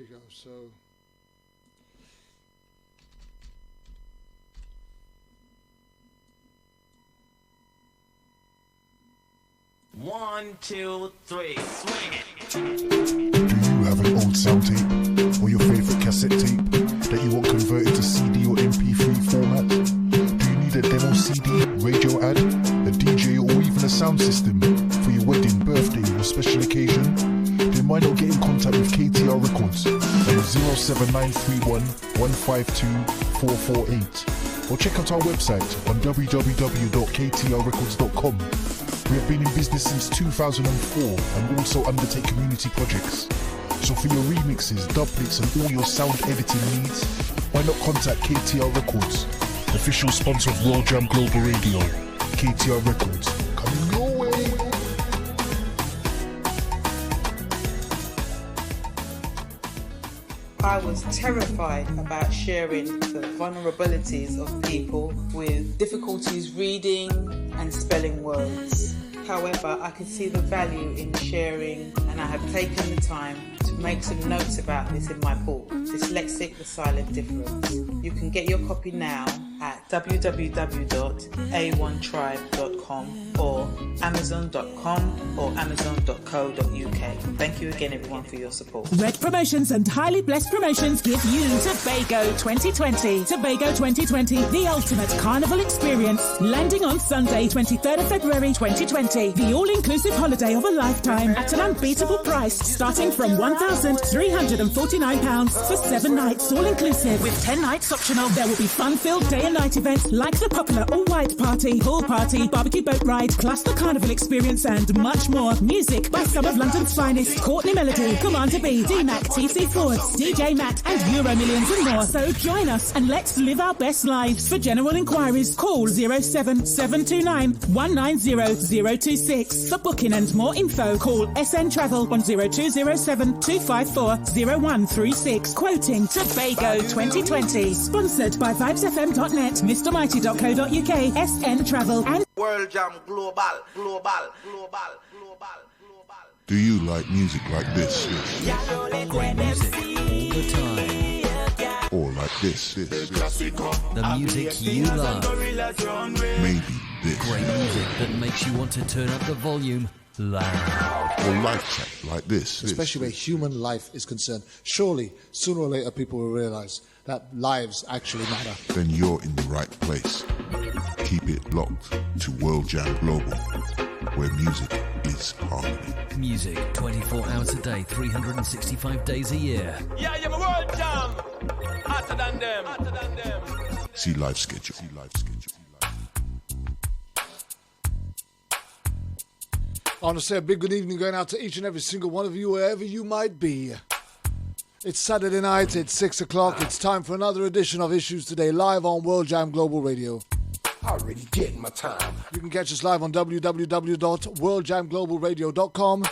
we go. So. One, two, three, swing it. Do you have an old sound tape or your favorite cassette tape that you want converted to CD or MP3 format? Do you need a demo CD, radio ad, a DJ or even a sound system for your wedding, birthday or special occasion? Then why not get in contact with KTR Records on 07931 152 448 or check out our website on www.ktrrecords.com. We have been in business since 2004 and also undertake community projects. So for your remixes, duplets and all your sound editing needs, why not contact KTR Records, official sponsor of World Jam Global Radio. KTR Records, coming your way. I was terrified about sharing the vulnerabilities of people with difficulties reading and spelling words. However, I could see the value in sharing, and I have taken the time to make some notes about this in my book, Dyslexic: The Silent Difference. You can get your copy now at www.a1tribe.com or amazon.com or amazon.co.uk. Thank you again, everyone, for your support. Red Promotions and Highly Blessed Promotions give you Tobago 2020. Tobago 2020, the ultimate carnival experience. Landing on Sunday, 23rd of February 2020. The all-inclusive holiday of a lifetime at an unbeatable price, starting from £1,349 for 7 nights, all-inclusive. With 10 nights optional, there will be fun-filled day and night events like the popular all-white party, pool party, barbecue boat ride, plus the carnival experience and much more. Music by some of London's finest, Courtney Melody, Commander B, D-Mac, TC Fords, DJ Matt and Euro Millions and more. So join us and let's live our best lives. For general inquiries, call 07729 190 026. For booking and more info, call SN Travel on 0207 254 0136. Quoting Tobago 2020. Sponsored by VibesFM.net, MrMighty.co.uk, SN Travel and World Jam Global. Do you like music like this? Great music all the time. Or like this? The music you love. Maybe this. Great music that makes you want to turn up the volume loud. Or life track like this. Especially where human life is concerned. Surely, sooner or later, people will realize that lives actually matter. Then you're in the right place. Keep it locked to World Jam Global, where music is harmony. Music 24 hours a day, 365 days a year. Yeah, you're my World Jam. Hotter than them. See live schedule. I want to say a big good evening going out to each and every single one of you, wherever you might be. It's Saturday night, it's 6 o'clock, it's time for another edition of Issues Today, live on World Jam Global Radio. Already getting my time. You can catch us live on www.worldjamglobalradio.com.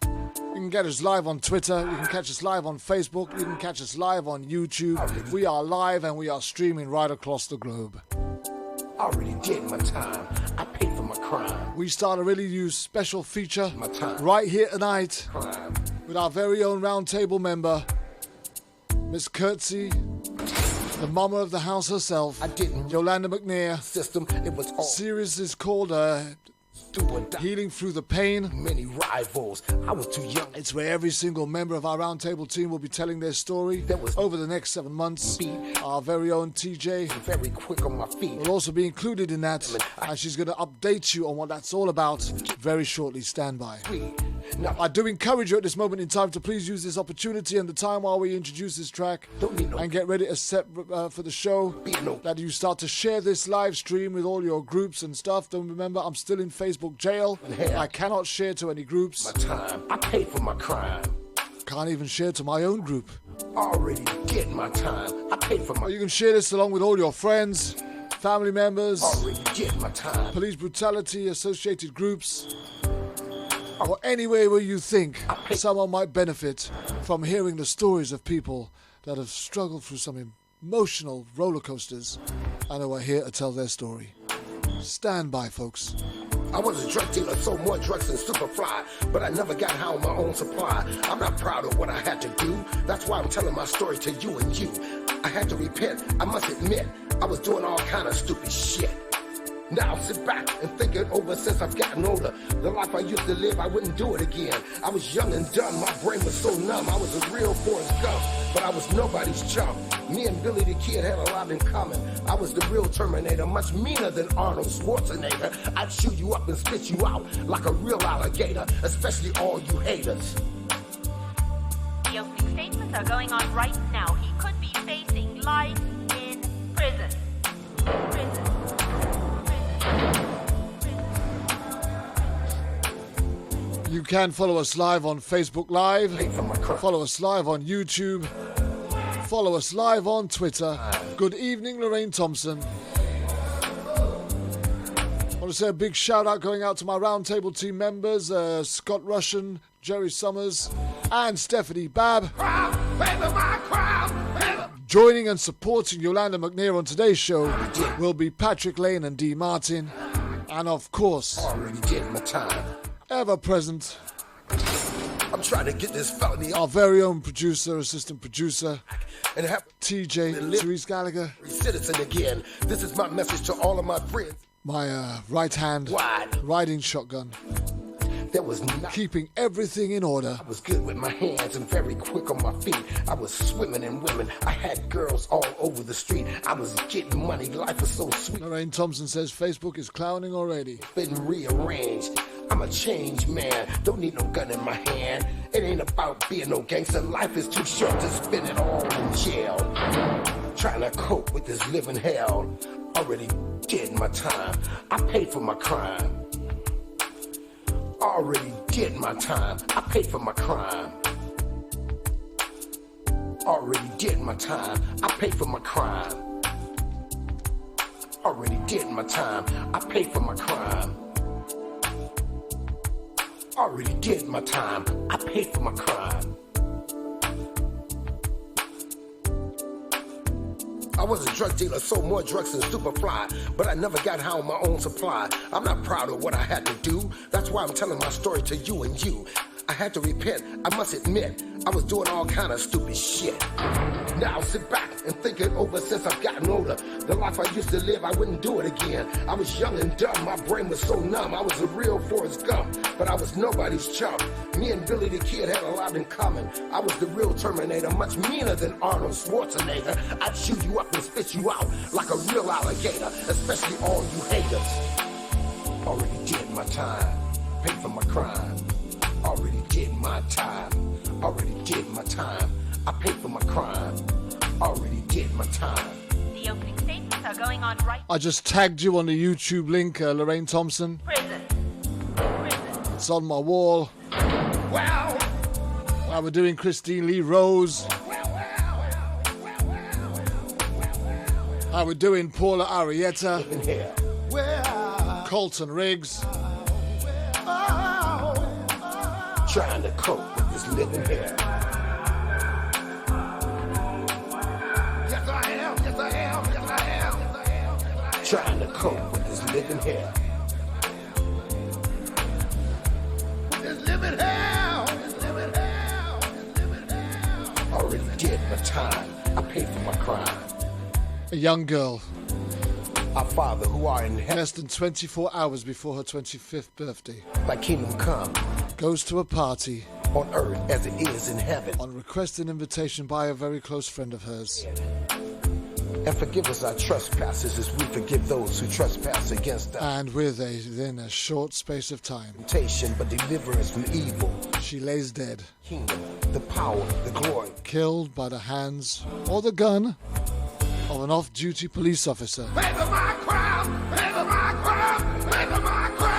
You can catch us live on Twitter, you can catch us live on Facebook, you can catch us live on YouTube. We are live and we are streaming right across the globe. Already getting my time. I pay for my crime. We start a really new special feature My time. right here tonight Crime. with our very own roundtable member, Miss Curtsy, the mama of the house herself, I didn't Yolanda McNair. system. It was all Series is called do or die. Healing Through the Pain. Many rivals. I was too young. It's where every single member of our roundtable team will be telling their story That was- over the next 7 months. Our very own TJ Very quick on my feet. will also be included in that, and she's going to update you on what that's all about very shortly. Stand by. Now, I do encourage you at this moment in time to please use this opportunity and the time while we introduce this track Don't need no- and get ready to set for the show, that you start to share this live stream with all your groups and stuff. Don't remember, I'm still in Facebook jail. I cannot share to any groups. my time. I pay for my crime. Can't even share to my own group. Already getting my time. I pay for my. You can share this along with all your friends, family members, Already getting my time. police brutality, associated groups, or anywhere where you think someone might benefit from hearing the stories of people that have struggled through some emotional roller coasters and who are here to tell their story. Stand by, folks. I was a drug dealer, sold more drugs than Superfly, but I never got high on my own supply. I'm not proud of what I had to do. That's why I'm telling my story to you and you. I had to repent, I must admit, I was doing all kind of stupid shit. Now sit back and think it over since I've gotten older. The life I used to live, I wouldn't do it again. I was young and dumb, my brain was so numb. I was a real Forrest Gump, but I was nobody's chump. Me and Billy the Kid had a lot in common. I was the real Terminator, much meaner than Arnold Schwarzenegger. I'd chew you up and spit you out like a real alligator, especially all you haters. The opening statements are going on right now. He could be facing life in prison. You can follow us live on Facebook Live, follow us live on YouTube, follow us live on Twitter. Good evening, Lorraine Thompson. I want to say a big shout out going out to my roundtable team members, Scott Russian, Jerry Summers, and Stephanie Babb. Joining and supporting Yolanda McNair on today's show will be Patrick Lane and Dee Martin, and of course, Already did my time. ever present, I'm trying to get this felony our very own producer, assistant producer, and have TJ Therese Gallagher, citizen again. This is my message to all of my friends. my right hand Wide. riding shotgun, There was nothing. keeping everything in order. I was good with my hands and very quick on my feet. I was swimming in women. I had girls all over the street. I was getting money. Life was so sweet. Lorraine Thompson says Facebook is clowning already. Been rearranged. I'm a changed man. Don't need no gun in my hand. It ain't about being no gangster. Life is too short to spend it all in jail. Trying to cope with this living hell. Already did my time. I paid for my crime. Already did my time. I paid for my crime. Already did my time. I paid for my crime. Already did my time. I paid for my crime. Already did my time. I paid for my crime. I was a drug dealer, sold more drugs than Superfly, but I never got high on my own supply. I'm not proud of what I had to do. That's why I'm telling my story to you and you. I had to repent, I must admit, I was doing all kind of stupid shit. Now sit back and think it over since I've gotten older. The life I used to live, I wouldn't do it again. I was young and dumb, my brain was so numb. I was a real Forrest Gump, but I was nobody's chump. Me and Billy the Kid had a lot in common. I was the real Terminator, much meaner than Arnold Schwarzenegger. I'd chew you up and spit you out like a real alligator, especially all you haters. Already did my time, paid for my crime. Already did my time. Already did my time. I paid for my crime. Already did my time. The opening statements are going on right I just tagged you on the YouTube link, Lorraine Thompson. prison. It's on my wall. Wow. While we're doing Christine Lee Rose. How we're doing Paula Arietta, In here. Colton Riggs. Trying to cope with this living here. Yes, I am. Yes, I am. Yes, I am. Yes, I am. Trying to cope with this living here. This living hell. This living hell. This living hell. Already did my time. I paid for my crime. A young girl, Our Father who art in heaven, less than 24 hours before her 25th birthday, thy kingdom come goes to a party on earth as it is in heaven. on request and invitation by a very close friend of hers. And forgive us our trespasses as we forgive those who trespass against us. And within a short space of time, Temptation, but deliver us from evil. she lays dead, Kingdom, the power, the glory. killed by the hands or the gun of an off-duty police officer Pay for my crime! Pay for my crime! Pay for my crime!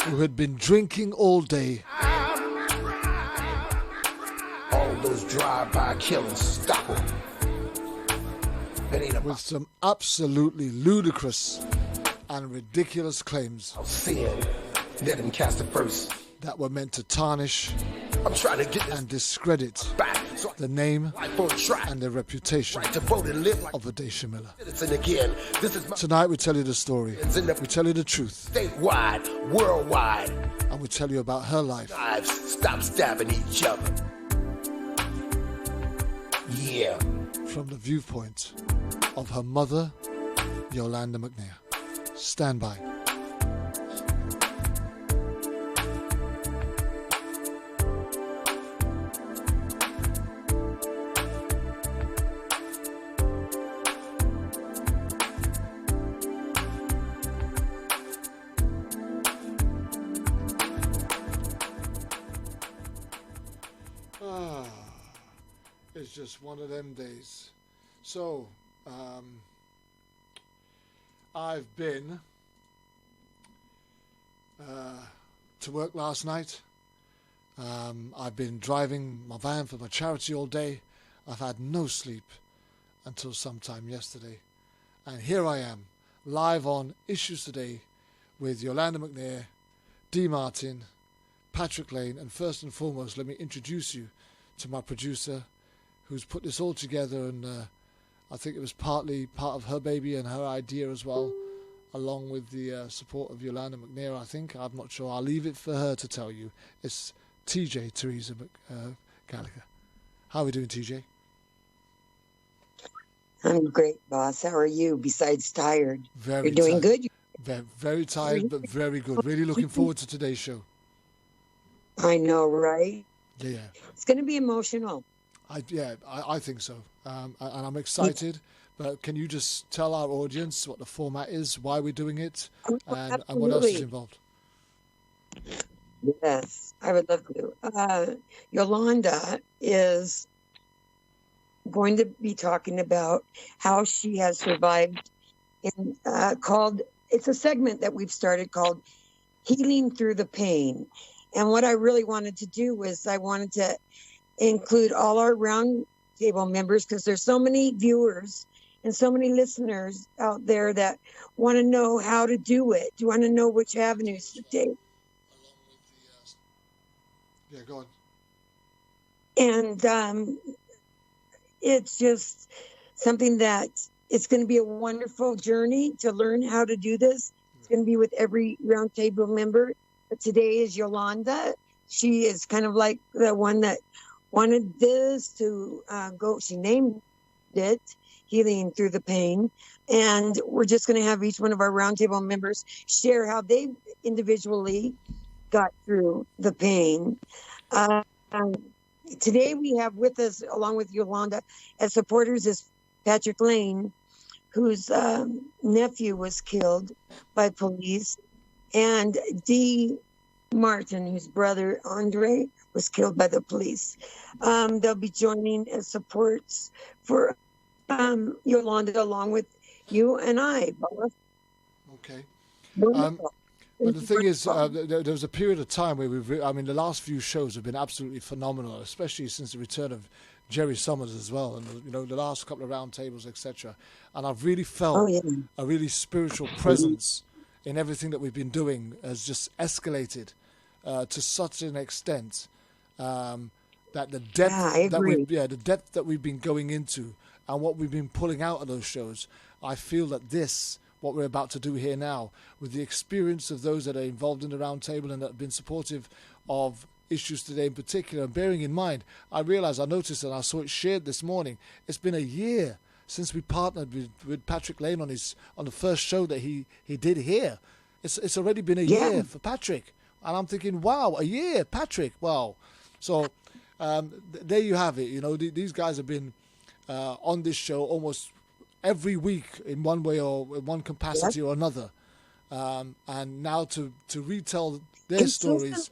who had been drinking all day. All those drive-by killings, stop them. It ain't With about some absolutely ludicrous and ridiculous claims sin. Let him cast the first. that were meant to tarnish I'm trying to get this and discredit back the name life on track. and the reputation Right to vote and live like of Adesha Miller. citizen again. This is my Tonight we tell you the story, we tell you the truth, statewide, worldwide. and we tell you about her life. Lives stop stabbing each other. Yeah. From the viewpoint of her mother, Yolanda McNair. Stand by. It's just one of them days. So, I've been to work last night. I've been driving my van for my charity all day. I've had no sleep until sometime yesterday. And here I am, live on Issues Today with Yolanda McNair, D. Martin, Patrick Lane, and first and foremost, let me introduce you to my producer, who's put this all together, and I think it was partly part of her baby and her idea as well, along with the support of Yolanda McNair, I think. I'm not sure. I'll leave it for her to tell you. It's TJ, Teresa Gallagher. How are we doing, TJ? I'm great, boss. How are you, besides tired? Very You're doing tired. good? Very tired, but very good. Really looking forward to today's show. I know, right? Yeah. It's going to be emotional. I think so. And I'm excited. But can you just tell our audience what the format is, why we're doing it, and what else is involved? Yes, I would love to. Yolanda is going to be talking about how she has survived in it's a segment that we've started called Healing Through the Pain. And what I really wanted to do was I wanted to include all our round table members, because there's so many viewers and so many listeners out there that want to know how to do it. Do you want to know which avenues to take? Yeah, go on. And it's just something that it's going to be a wonderful journey to learn how to do this. It's going to be with every roundtable member. But today is Yolanda. She is kind of like the one that wanted this to go. She named it Healing Through the Pain. And we're just going to have each one of our roundtable members share how they individually got through the pain. Today we have with us, along with Yolanda, as supporters, is Patrick Lane, whose nephew was killed by police, and D. Martin, whose brother Andre was killed by the police. They'll be joining as supports for Yolanda, along with you and I, both. Okay. But the thing is, there was a period of time where the last few shows have been absolutely phenomenal, especially since the return of Jerry Summers as well, and the last couple of round tables, etc. And I've really felt a really spiritual presence in everything that we've been doing has just escalated to such an extent that the depth that we've been going into and what we've been pulling out of those shows, I feel that what we're about to do here now, with the experience of those that are involved in the round table and that have been supportive of Issues Today in particular, and bearing in mind, I noticed and I saw it shared this morning, it's been a year since we partnered with Patrick Lane on the first show that he did here. It's already been a year for Patrick. And I'm thinking, wow, a year, Patrick, wow. So there you have it. These guys have been on this show almost every week in one way or in one capacity or another. And now to retell their stories.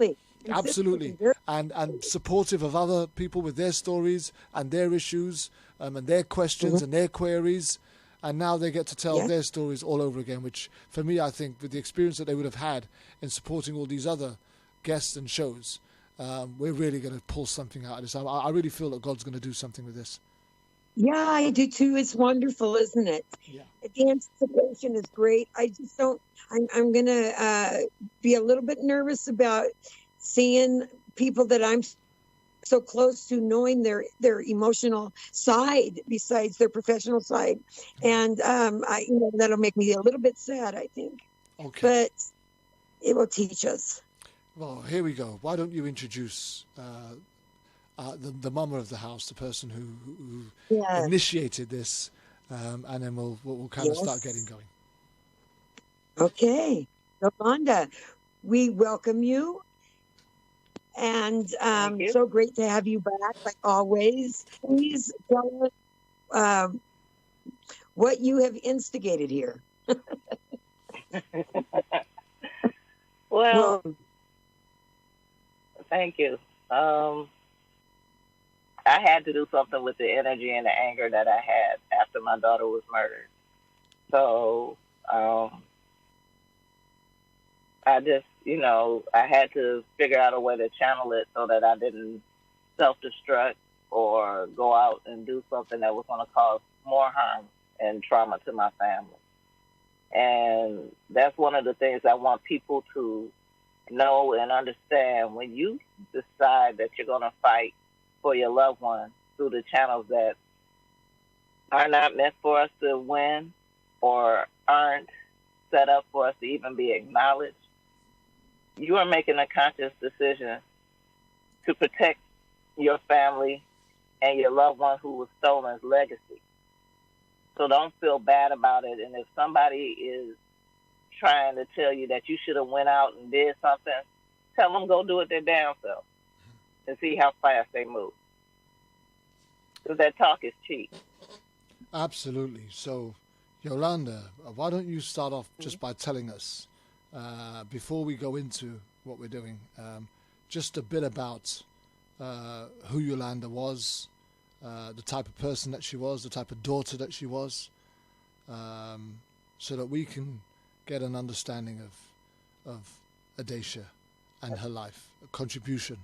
Absolutely. And supportive of other people with their stories and their issues and their questions and their queries. And now they get to tell their stories all over again, which for me, I think with the experience that they would have had in supporting all these other guests and shows, we're really going to pull something out of this. I really feel that God's going to do something with this. Yeah, I do too. It's wonderful, isn't it? Yeah. The anticipation is great. I just don't, I'm going to be a little bit nervous about seeing people that I'm so close to knowing their emotional side besides their professional side, and that'll make me a little bit sad, I think. Okay. But it will teach us. Well, here we go. Why don't you introduce the mama of the house, the person who Yeah. initiated this, and then we'll kind of start getting going. Okay, Yolanda, we welcome you. And so great to have you back, like always. Please tell us what you have instigated here. Well, thank you. I had to do something with the energy and the anger that I had after my daughter was murdered. So I just, I had to figure out a way to channel it so that I didn't self-destruct or go out and do something that was going to cause more harm and trauma to my family. And that's one of the things I want people to know and understand. When you decide that you're going to fight for your loved one through the channels that are not meant for us to win or aren't set up for us to even be acknowledged, you are making a conscious decision to protect your family and your loved one who was stolen's legacy. So don't feel bad about it. And if somebody is trying to tell you that you should have went out and did something, tell them go do it their damn self and see how fast they move. Because that talk is cheap. Absolutely. So, Yolanda, why don't you start off just by telling us, before we go into what we're doing, just a bit about who Yolanda was, the type of person that she was, the type of daughter that she was, so that we can get an understanding of Adacia and her life, a contribution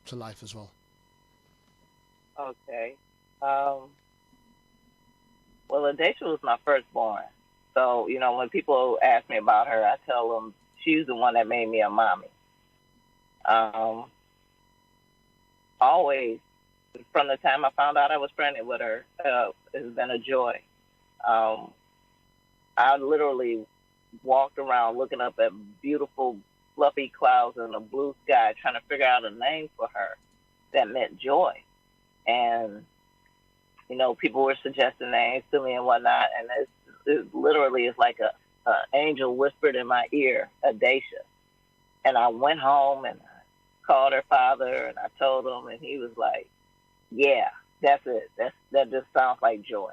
to life as well. Okay. Well, Adacia was my firstborn. So, when people ask me about her, I tell them she's the one that made me a mommy. Always, from the time I found out I was pregnant with her, it's been a joy. I literally walked around looking up at beautiful, fluffy clouds in the blue sky, trying to figure out a name for her that meant joy. And, people were suggesting names to me and whatnot, and it literally is like a angel whispered in my ear, Adacia. And I went home and I called her father and I told him, and he was like, yeah, that's it. That just sounds like joy.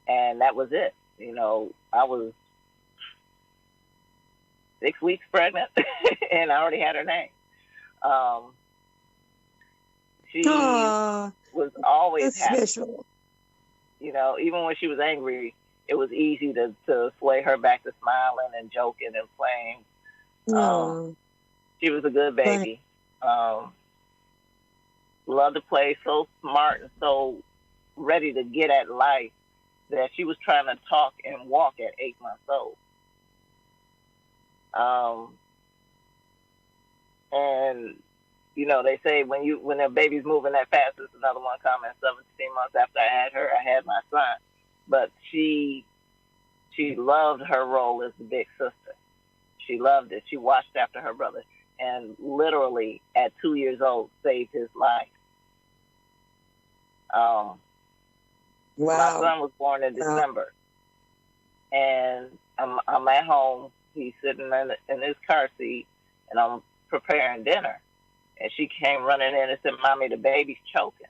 And that was it. I was 6 weeks pregnant and I already had her name. She was always happy. Special. Even when she was angry, it was easy to sway her back to smiling and joking and playing. She was a good baby. Loved to play, so smart and so ready to get at life that she was trying to talk and walk at 8 months old. And they say when a baby's moving that fast, there's another one coming. 17 months after I had her, I had my son. But she loved her role as the big sister. She loved it. She watched after her brother, and literally at 2 years old saved his life. Wow. My son was born in December, and I'm at home. He's sitting in his car seat, and I'm preparing dinner. And she came running in and said, "Mommy, the baby's choking."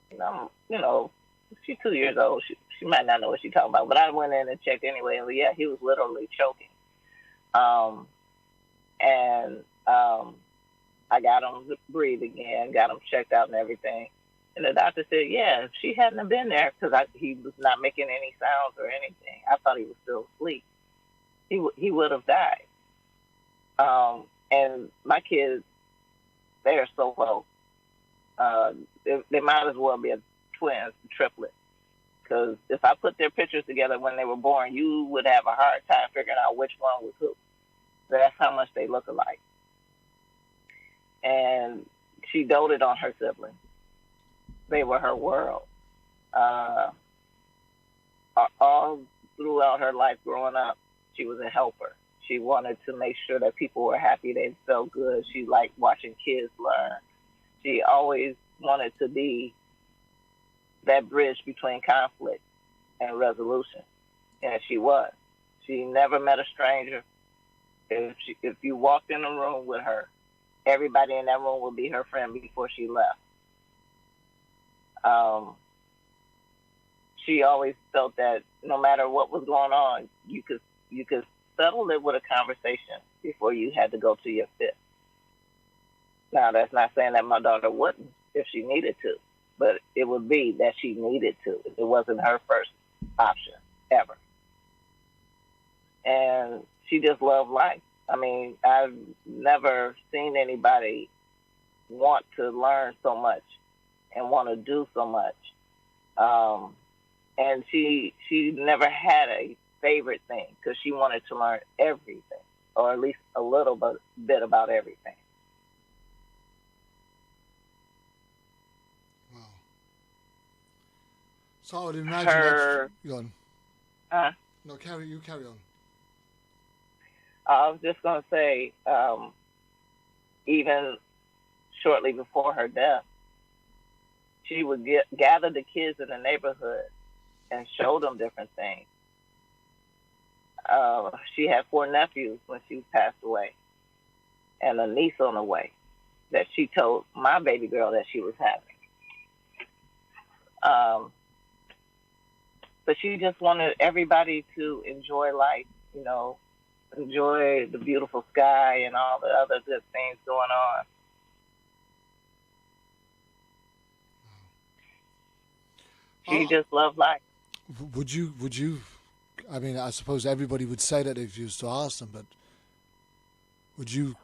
And she's 2 years old. She might not know what she's talking about, but I went in and checked anyway. And yeah, he was literally choking. I got him to breathe again, got him checked out and everything. And the doctor said, yeah, if she hadn't have been there, because he was not making any sounds or anything, I thought he was still asleep, he would have died. And my kids, they are so close. They might as well be a twins, triplet. Because if I put their pictures together when they were born, you would have a hard time figuring out which one was who. That's how much they look alike. And she doted on her siblings. They were her world. Uh, all throughout her life growing up, she was a helper. She wanted to make sure that people were happy, they felt good. She liked watching kids learn. She always wanted to be that bridge between conflict and resolution, and she was. She never met a stranger. If you walked in a room with her, everybody in that room would be her friend before she left. She always felt that no matter what was going on, you could settle it with a conversation before you had to go to your fifth. Now, that's not saying that my daughter wouldn't if she needed to, but it would be that she needed to. It wasn't her first option ever. And she just loved life. I mean, I've never seen anybody want to learn so much and want to do so much. And she never had a favorite thing because she wanted to learn everything, or at least a little bit about everything. Wow. So I would imagine that... Go on. No, carry on. I was just going to say, even shortly before her death, she would gather the kids in the neighborhood and show them different things. She had 4 nephews when she passed away, and a niece on the way that she told my baby girl that she was having. But she just wanted everybody to enjoy life, enjoy the beautiful sky and all the other good things going on. She just loved life. Would you, I mean, I suppose everybody would say that if you used to ask them, but would you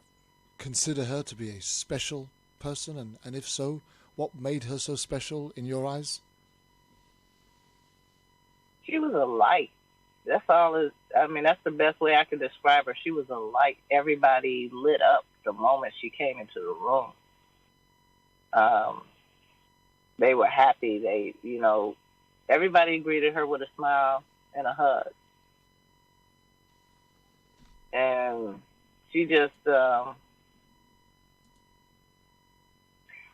consider her to be a special person? And if so, what made her so special in your eyes? She was a light. That's the best way I could describe her. She was a light. Everybody lit up the moment she came into the room. They were happy. Everybody greeted her with a smile and a hug. And she just, well,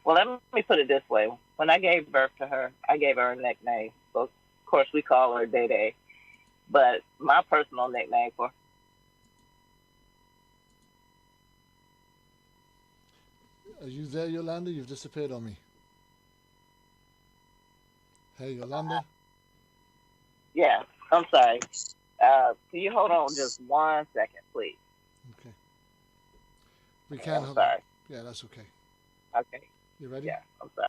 let me put it this way. When I gave birth to her, I gave her a nickname. So, of course, we call her Day Day. But my personal nickname for her. Are you there, Yolanda? You've disappeared on me. Hey, Yolanda? Yeah, I'm sorry. Can you hold on just 1 second, please? Okay. We can hold sorry. on. Yeah, that's okay. Okay. You ready? Yeah, I'm sorry.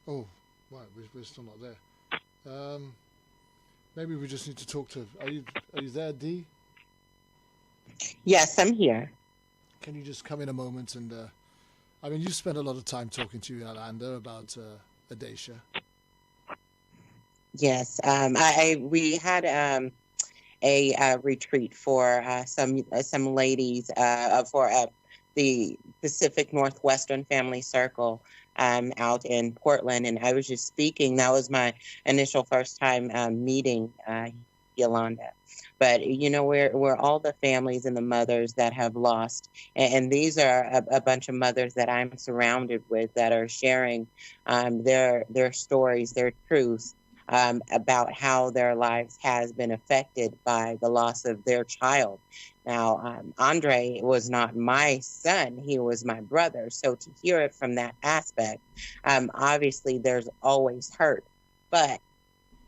Oh, right, we're still not there. Maybe we just need to talk to... Are you there, Dee? Yes, I'm here. Can you just come in a moment and... you spent a lot of time talking to Yolanda about Adacia. Yes, we had a retreat for some ladies for the Pacific Northwestern Family Circle out in Portland, and I was just speaking. That was my initial first time meeting Yolanda. But we're all the families and the mothers that have lost, and these are a bunch of mothers that I'm surrounded with that are sharing their stories, their truths about how their lives has been affected by the loss of their child. Now, Andre was not my son, he was my brother. So to hear it from that aspect, obviously there's always hurt. But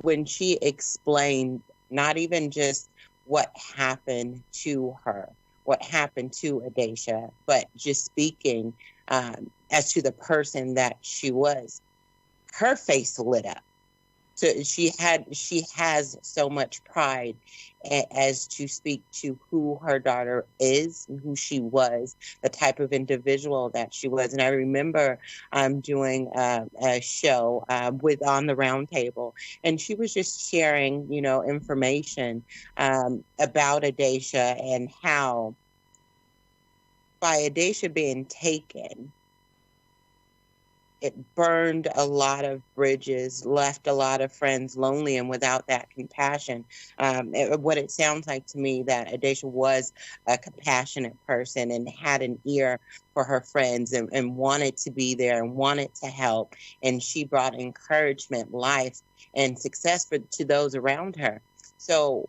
when she explained not even just what happened to her, what happened to Adacia, but just speaking as to the person that she was, her face lit up. So she has so much pride as to speak to who her daughter is, and who she was, the type of individual that she was. And I remember doing a show with On the Round Table, and she was just sharing, information about Adacia and how by Adesha being taken, it burned a lot of bridges, left a lot of friends lonely and without that compassion. What it sounds like to me, that Adesha was a compassionate person and had an ear for her friends and wanted to be there and wanted to help. And she brought encouragement, life, and success to those around her. So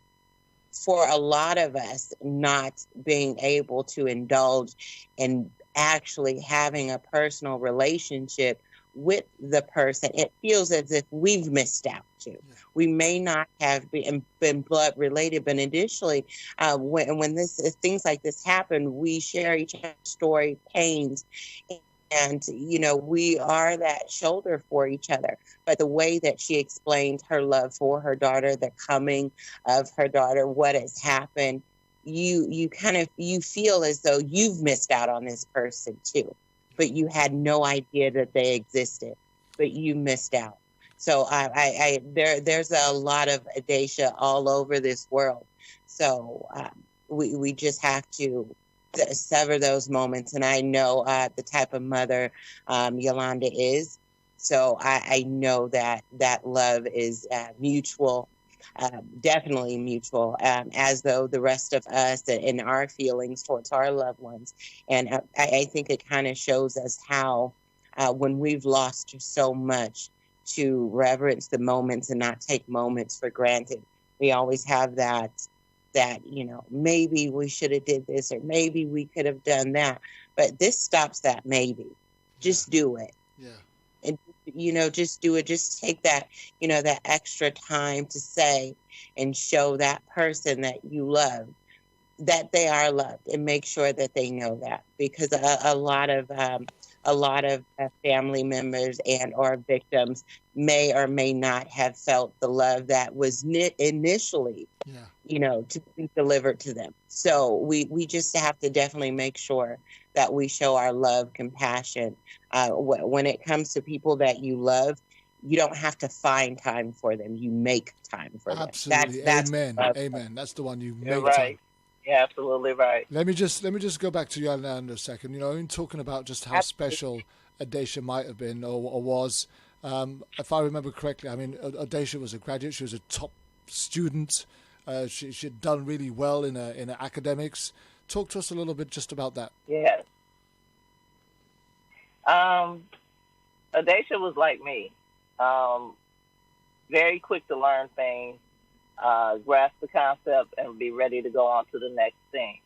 for a lot of us not being able to indulge in actually having a personal relationship with the person, it feels as if we've missed out too. We may not have been blood related, but initially, when things like this happen, we share each other's story, pains, and we are that shoulder for each other. But the way that she explained her love for her daughter, the coming of her daughter, what has happened, you feel as though you've missed out on this person too, but you had no idea that they existed, but you missed out. So there's a lot of Adesha all over this world. So we just have to sever those moments. And I know the type of mother Yolanda is. So I know that love is mutual. Definitely mutual, as though the rest of us and our feelings towards our loved ones. And I think it kind of shows us how, when we've lost so much, to reverence the moments and not take moments for granted. We always have that maybe we should have did this, or maybe we could have done that. But this stops that maybe. Just do it. Yeah. And just do it. Just take that, that extra time to say and show that person that you love that they are loved, and make sure that they know that, because a lot of family members and or victims may or may not have felt the love that was initially, to be delivered to them. So we just have to definitely make sure that we show our love, compassion. When it comes to people that you love, you don't have to find time for them. You make time for them. Absolutely. That's Amen. That's the one. You You're make right. time. You're absolutely right. Let me just go back to Yolanda a second. In talking about just how special Adesha might have been or was, if I remember correctly, I mean, Adesha was a graduate. She was a top student. She'd done really well in her academics. Talk to us a little bit just about that. Yes. Adesha was like me. Very quick to learn things, grasp the concept, and be ready to go on to the next thing.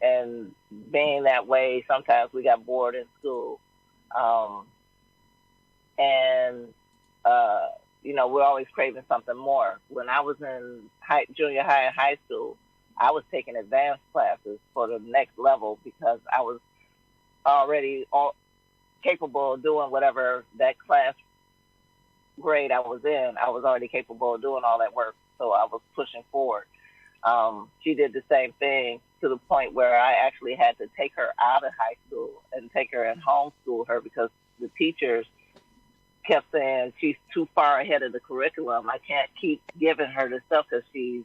And being that way, sometimes we got bored in school. We're always craving something more. When I was in junior high and high school, I was taking advanced classes for the next level because I was already capable of doing whatever that class grade I was in. I was already capable of doing all that work, so I was pushing forward. She did the same thing, to the point where I actually had to take her out of high school and take her and homeschool her, because the teachers kept saying she's too far ahead of the curriculum. I can't keep giving her the stuff because she's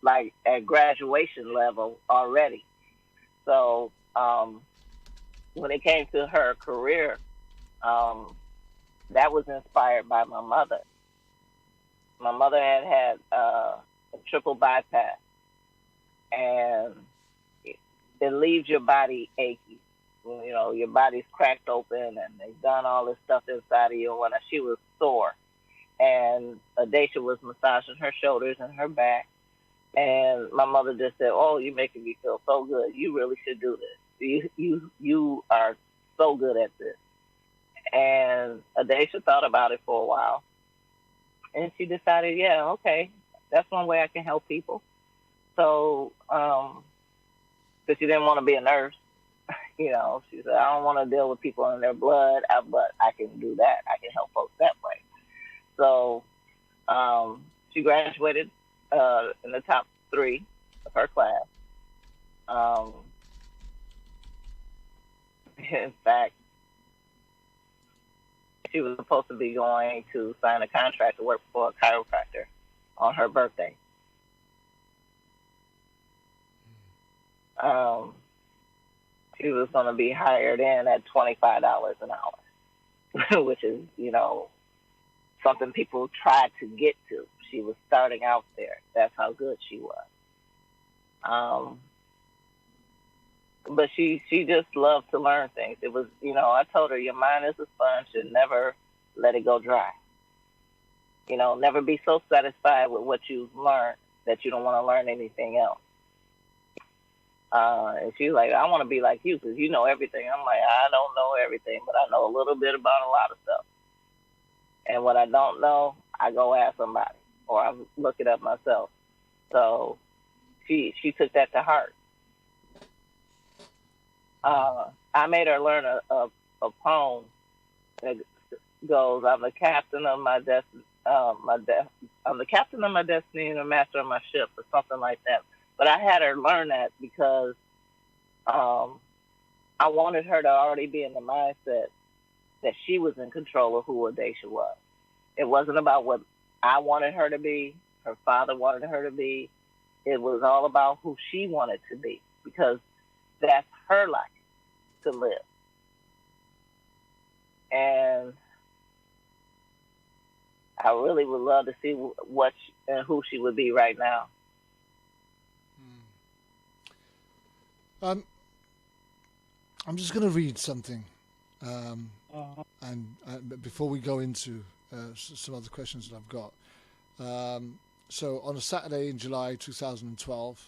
like at graduation level already. So when it came to her career, that was inspired by my mother. My mother had a triple bypass, and it leaves your body achy. Your body's cracked open, and they've done all this stuff inside of you. And when she was sore, and Adesha was massaging her shoulders and her back, and my mother just said, "Oh, you're making me feel so good. You really should do this. You are so good at this." And Adesha thought about it for a while, and she decided, yeah, okay, that's one way I can help people. So, because she didn't want to be a nurse, she said, I don't want to deal with people in their blood, but I can do that. I can help folks that way. So she graduated in the top 3 of her class. In fact, she was supposed to be going to sign a contract to work for a chiropractor on her birthday. she was going to be hired in at $25 an hour, which is, something people tried to get to. She was starting out there. That's how good she was. But she just loved to learn things. It was, I told her, your mind is a sponge and never let it go dry. Never be so satisfied with what you've learned that you don't want to learn anything else. And she's like, I want to be like you because you know everything. I'm like, I don't know everything, but I know a little bit about a lot of stuff. And what I don't know, I go ask somebody or I look it up myself. So she took that to heart. I made her learn a poem that goes, I'm the captain of my destiny. I'm the captain of my destiny and the master of my ship, or something like that. But I had her learn that because I wanted her to already be in the mindset that she was in control of who Adacia was. It wasn't about what I wanted her to be, her father wanted her to be. It was all about who she wanted to be because that's her life to live. And I really would love to see what and who she would be right now. I'm just going to read something, and before we go into some other questions that I've got. So on a Saturday in July 2012,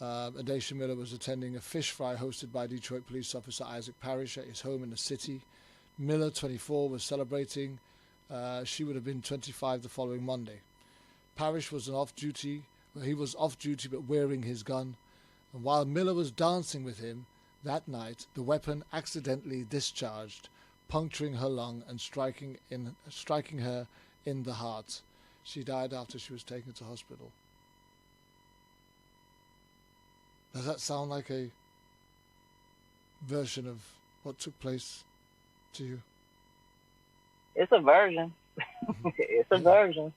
Adacia Miller was attending a fish fry hosted by Detroit police officer Isaac Parrish at his home in the city. Miller, 24, was celebrating. She would have been 25 the following Monday. Parrish was off duty but wearing his gun. And while Miller was dancing with him that night, the weapon accidentally discharged, puncturing her lung and striking her in the heart. She died after she was taken to hospital. Does that sound like a version of what took place to you? It's a version. It's a version.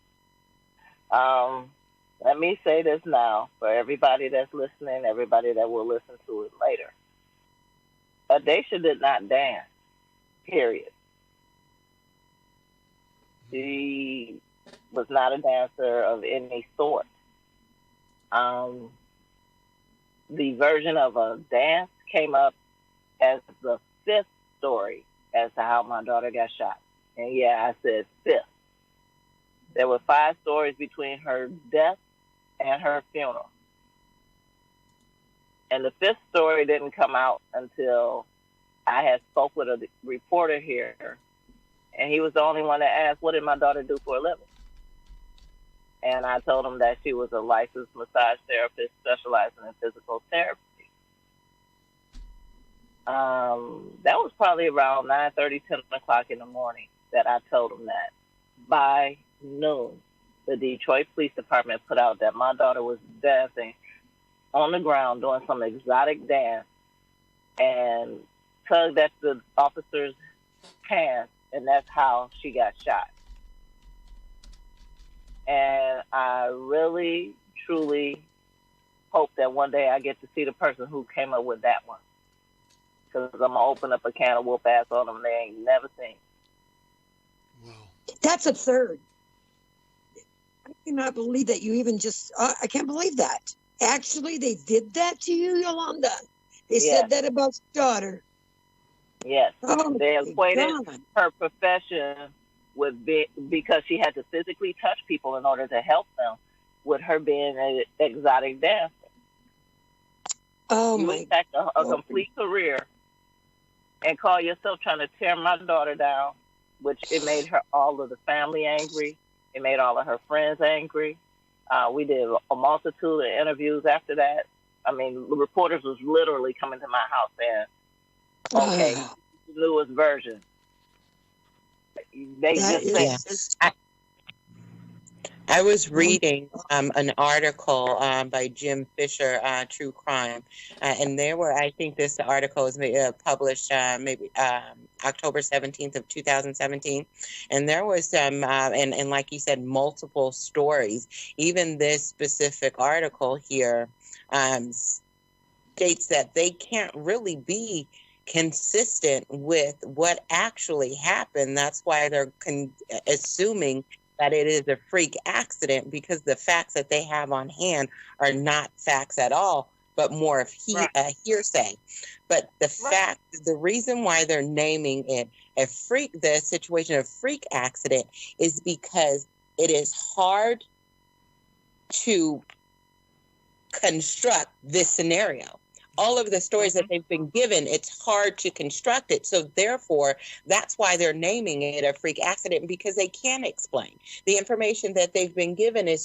Let me say this now for everybody that's listening, everybody that will listen to it later. Adacia did not dance, period. She was not a dancer of any sort. The version of a dance came up as the fifth story as to how my daughter got shot. And yeah, I said fifth. There were 5 stories between her death and her funeral. And the 5th story didn't come out until I had spoke with a reporter here, and he was the only one that asked, what did my daughter do for a living? And I told him that she was a licensed massage therapist specializing in physical therapy. That was probably around 9:30, 10 o'clock in the morning that I told him that. By noon, the Detroit Police Department put out that my daughter was dancing on the ground doing some exotic dance and tugged at the officer's pants, and that's how she got shot. And I really, truly hope that one day I get to see the person who came up with that one. Because I'm going to open up a can of whoop ass on them they ain't never seen. Wow. That's absurd. I cannot believe that you even just, I can't believe that. Actually, they did that to you, Yolanda. They said that about your daughter. Yes. Oh, they equated God. her profession with because she had to physically touch people in order to help them, with her being an exotic dancer. Oh, you my attacked a God. complete career and call yourself trying to tear my daughter down, which it made all of the family angry. It made all of her friends angry. We did a multitude of interviews after that. I mean, the reporters was literally coming to my house saying, okay, the newest version. They just said, I was reading an article by Jim Fisher, True Crime, and there were, I think this article was published maybe October 17th of 2017, and there was some, and like you said, multiple stories. Even this specific article here states that they can't really be consistent with what actually happened. That's why they're assuming that it is a freak accident, because the facts that they have on hand are not facts at all, but more of hearsay. But the reason why they're naming it the situation of freak accident is because it is hard to construct this scenario. All of the stories that they've been given, it's hard to construct it. So therefore, that's why they're naming it a freak accident, because they can't explain. The information that they've been given is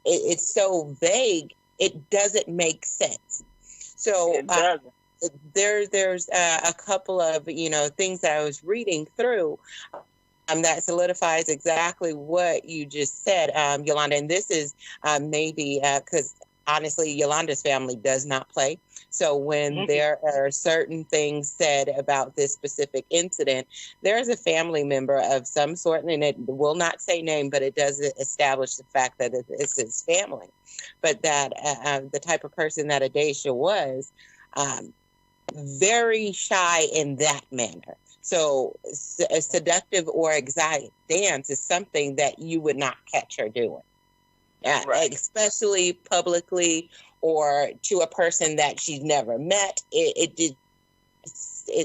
it's so vague, it doesn't make sense. So there's a couple of, things that I was reading through that solidifies exactly what you just said, Yolanda. And this is maybe because honestly, Yolanda's family does not play. So when there are certain things said about this specific incident, there is a family member of some sort, and it will not say name, but it does establish the fact that it's his family. But that the type of person that Adacia was, very shy in that manner. So a seductive or exotic dance is something that you would not catch her doing. Especially publicly or to a person that she's never met. It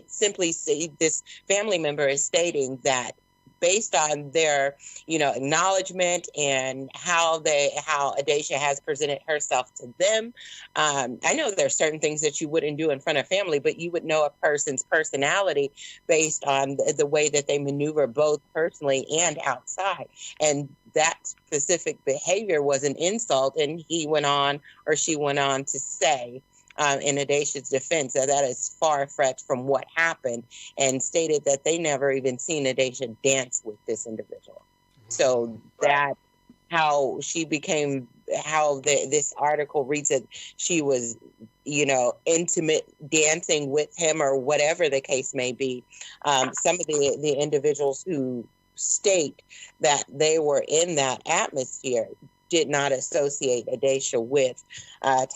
simply this family member is stating that based on their acknowledgement and how Adacia has presented herself to them. I know there are certain things that you wouldn't do in front of family, but you would know a person's personality based on the way that they maneuver both personally and outside. And that specific behavior was an insult, and she went on to say, in Adacia's defense, that is far-fetched from what happened, and stated that they never even seen Adacia dance with this individual. So that how she became, this article reads that she was, intimate dancing with him or whatever the case may be. Some of the individuals who state that they were in that atmosphere did not associate Adacia with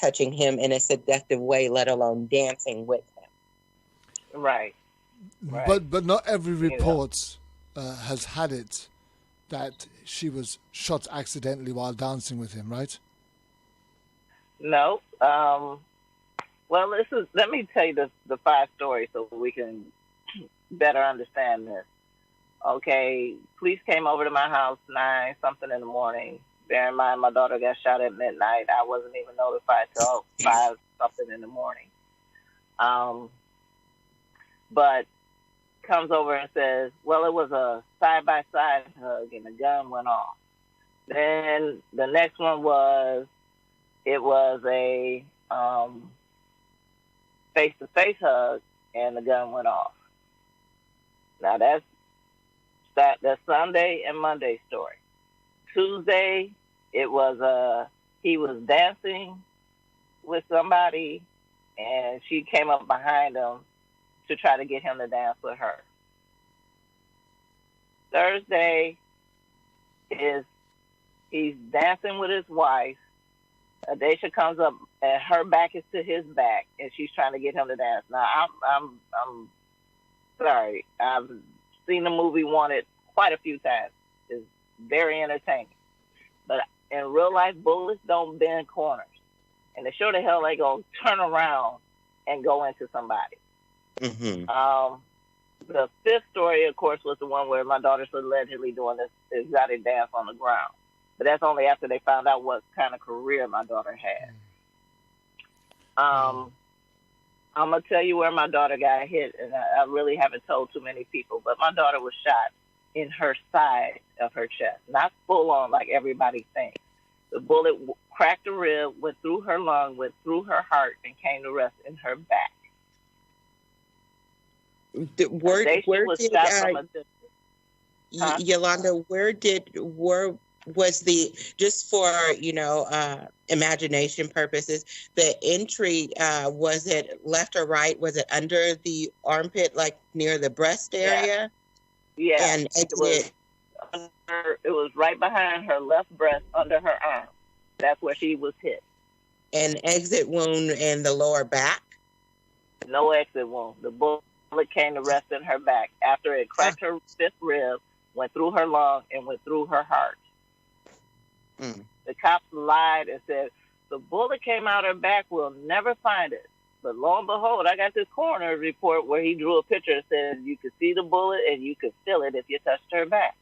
touching him in a seductive way, let alone dancing with him. Right. But not every report has had it that she was shot accidentally while dancing with him, right? No. Well, let me tell you the 5 stories so we can better understand this. Okay, police came over to my house 9-something in the morning. Bear in mind, my daughter got shot at midnight. I wasn't even notified till 5-something in the morning. But comes over and says, well, it was a side-by-side hug and the gun went off. Then the next one was, it was a face-to-face hug and the gun went off. Now that's Sunday and Monday story. Tuesday, it was he was dancing with somebody, and she came up behind him to try to get him to dance with her. Thursday he's dancing with his wife. Adacia comes up, and her back is to his back, and she's trying to get him to dance. Now I'm sorry, I've seen the movie Wanted quite a few times. It's very entertaining. But in real life, bullets don't bend corners. And they sure the hell ain't going to turn around and go into somebody. Mm-hmm. The 5th story, of course, was the one where my daughter's allegedly doing this exotic dance on the ground. But that's only after they found out what kind of career my daughter had. I'm going to tell you where my daughter got hit, and I really haven't told too many people, but my daughter was shot in her side of her chest, not full on like everybody thinks. The bullet cracked a rib, went through her lung, went through her heart, and came to rest in her back. Yolanda, was the, just for imagination purposes, the entry, was it left or right? Was it under the armpit, like near the breast area? Yeah. And it was right behind her left breast, under her arm. That's where she was hit. An exit wound in the lower back? No exit wound. The bullet came to rest in her back after it cracked her fifth rib, went through her lung, and went through her heart. The cops lied and said, the bullet came out her back, we'll never find it. But lo and behold, I got this coroner's report where he drew a picture and said you could see the bullet and you could feel it if you touched her back.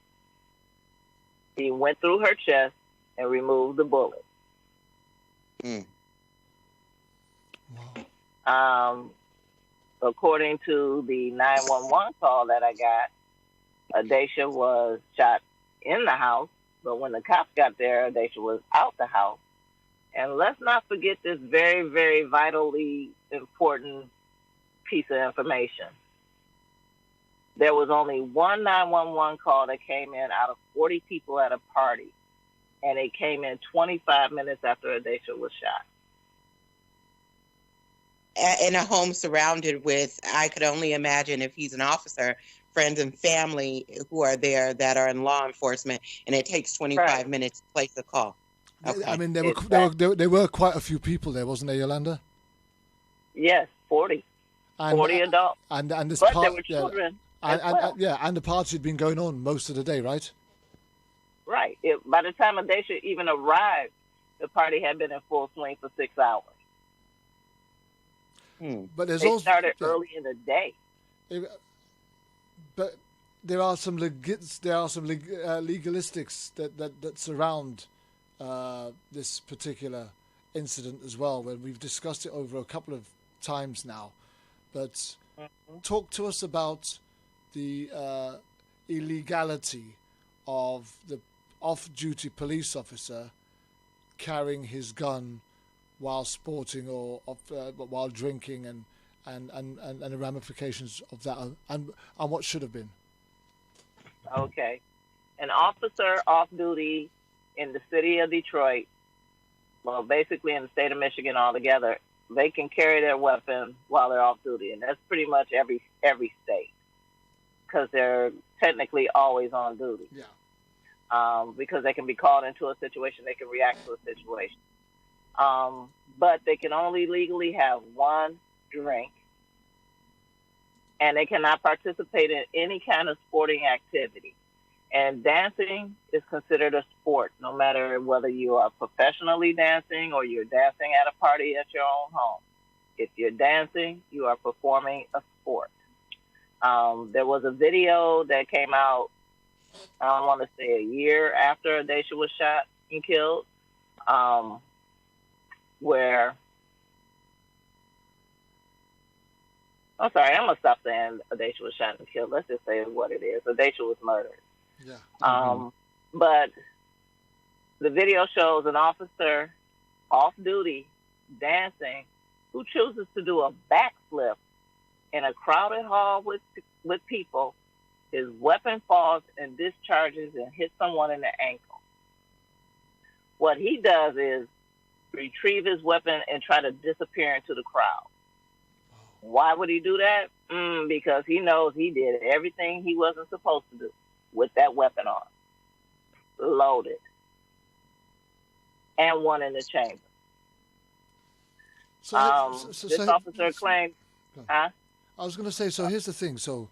He went through her chest and removed the bullet. According to the 911 call that I got, Adacia was shot in the house, but when the cops got there, Adacia was out the house. And let's not forget this very, very vitally important piece of information. There was only one 911 call that came in out of 40 people at a party, and it came in 25 minutes after Adacia was shot. In a home surrounded with, I could only imagine if he's an officer, friends and family who are there that are in law enforcement, and it takes 25 minutes to place a call. Okay. I mean, there were quite a few people there, wasn't there, Yolanda? Yes, 40. 40 adults. And this but part, there were children as well. And the party had been going on most of the day, right? Right. By the time Adacia even arrived, the party had been in full swing for 6 hours. But they started early in the day. But there are some legalistics that surround this particular incident as well, when we've discussed it over a couple of times now. But talk to us about the illegality of the off-duty police officer carrying his gun while sporting or while drinking, and the ramifications of that, and what should have been. Okay. An officer off-duty in the city of Detroit, well, basically in the state of Michigan altogether, they can carry their weapon while they're off-duty, and that's pretty much every state, because they're technically always on duty. Yeah. Because they can be called into a situation, they can react to a situation. But they can only legally have one drink, and they cannot participate in any kind of sporting activity. And dancing is considered a sport, no matter whether you are professionally dancing or you're dancing at a party at your own home. If you're dancing, you are performing a sport. There was a video that came out, I don't want to say a year after Adacia was shot and killed, where, I'm sorry, I'm going to stop saying Adacia was shot and killed. Let's just say what it is. Adacia was murdered. Yeah. But the video shows an officer off-duty dancing who chooses to do a backflip in a crowded hall with people. His weapon falls and discharges and hits someone in the ankle. What he does is retrieve his weapon and try to disappear into the crowd. Why would he do that? Because he knows he did everything he wasn't supposed to do with that weapon on, loaded, and one in the chamber. This officer claimed, I was going to say, so here's the thing. So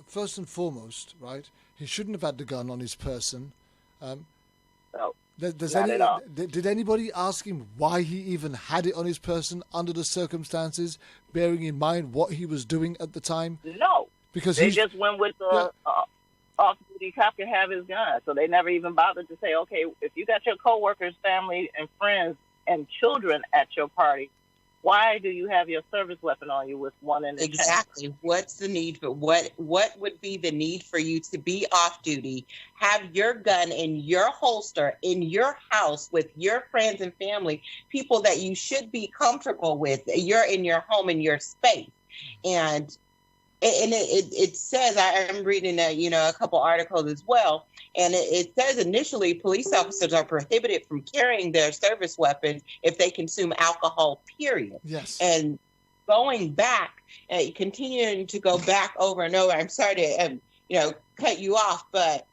first and foremost, right, he shouldn't have had the gun on his person. Did anybody ask him why he even had it on his person under the circumstances, bearing in mind what he was doing at the time? No, because they just went with the off-duty cop can have his gun. So they never even bothered to say, okay, if you got your coworkers, family, and friends and children at your party, why do you have your service weapon on you with one in the Exactly. chamber? What's the need for what would be the need for you to be off duty, have your gun in your holster in your house with your friends and family, people that you should be comfortable with? You're in your home, in your space. And it says, I'm reading a couple articles as well, and it says initially police officers are prohibited from carrying their service weapons if they consume alcohol, period. Yes. And going back, continuing to go back over and over, I'm sorry to cut you off, but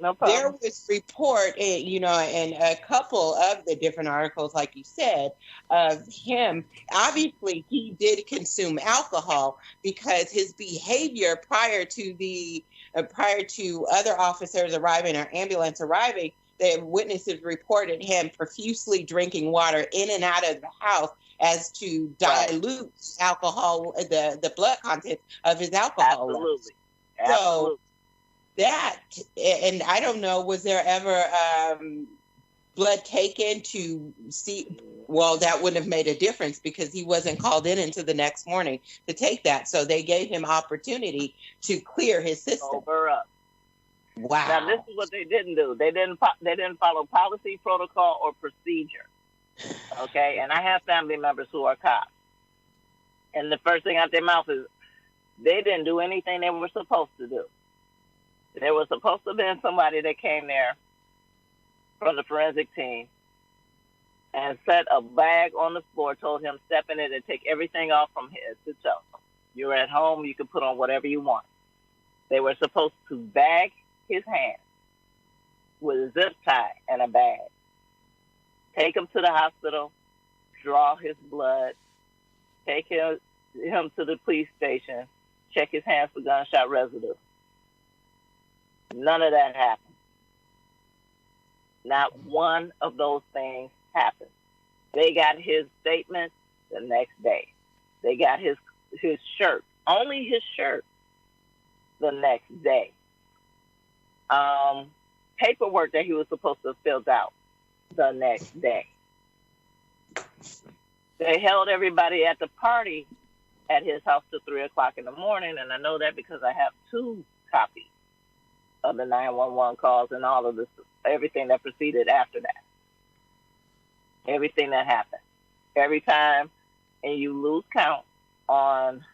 No there problem. was report, you know, in a couple of the different articles, like you said, of him. Obviously, he did consume alcohol because his behavior prior to other officers arriving or ambulance arriving, the witnesses reported him profusely drinking water in and out of the house as to dilute alcohol, the blood content of his alcohol levels. Absolutely. So that, and I don't know, was there ever blood taken to see? Well, that wouldn't have made a difference because he wasn't called in until the next morning to take that. So they gave him opportunity to clear his system. Sober up. Wow. Now this is what they didn't do. They didn't follow policy, protocol, or procedure. Okay, and I have family members who are cops, and the first thing out their mouth is they didn't do anything they were supposed to do. There was supposed to have been somebody that came there from the forensic team and set a bag on the floor, told him step in it and take everything off from head to toe. You're at home, you can put on whatever you want. They were supposed to bag his hands with a zip tie and a bag. Take him to the hospital, draw his blood, take him to the police station, check his hands for gunshot residue. None of that happened. Not one of those things happened. They got his statement the next day. They got his shirt, only his shirt, the next day. Paperwork that he was supposed to have filled out the next day. They held everybody at the party at his house till 3 o'clock in the morning, and I know that because I have 2 copies of the 911 calls and all of this, everything that proceeded after that. Everything that happened. Every time, and you lose count on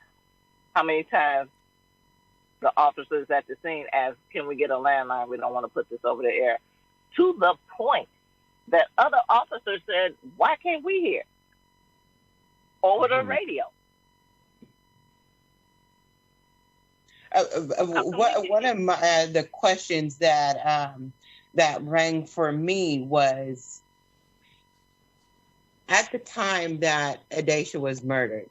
how many times the officers at the scene asked, can we get a landline? We don't want to put this over the air. To the point that other officers said, why can't we hear? Over the radio. One of the questions that rang for me was, at the time that Adacia was murdered,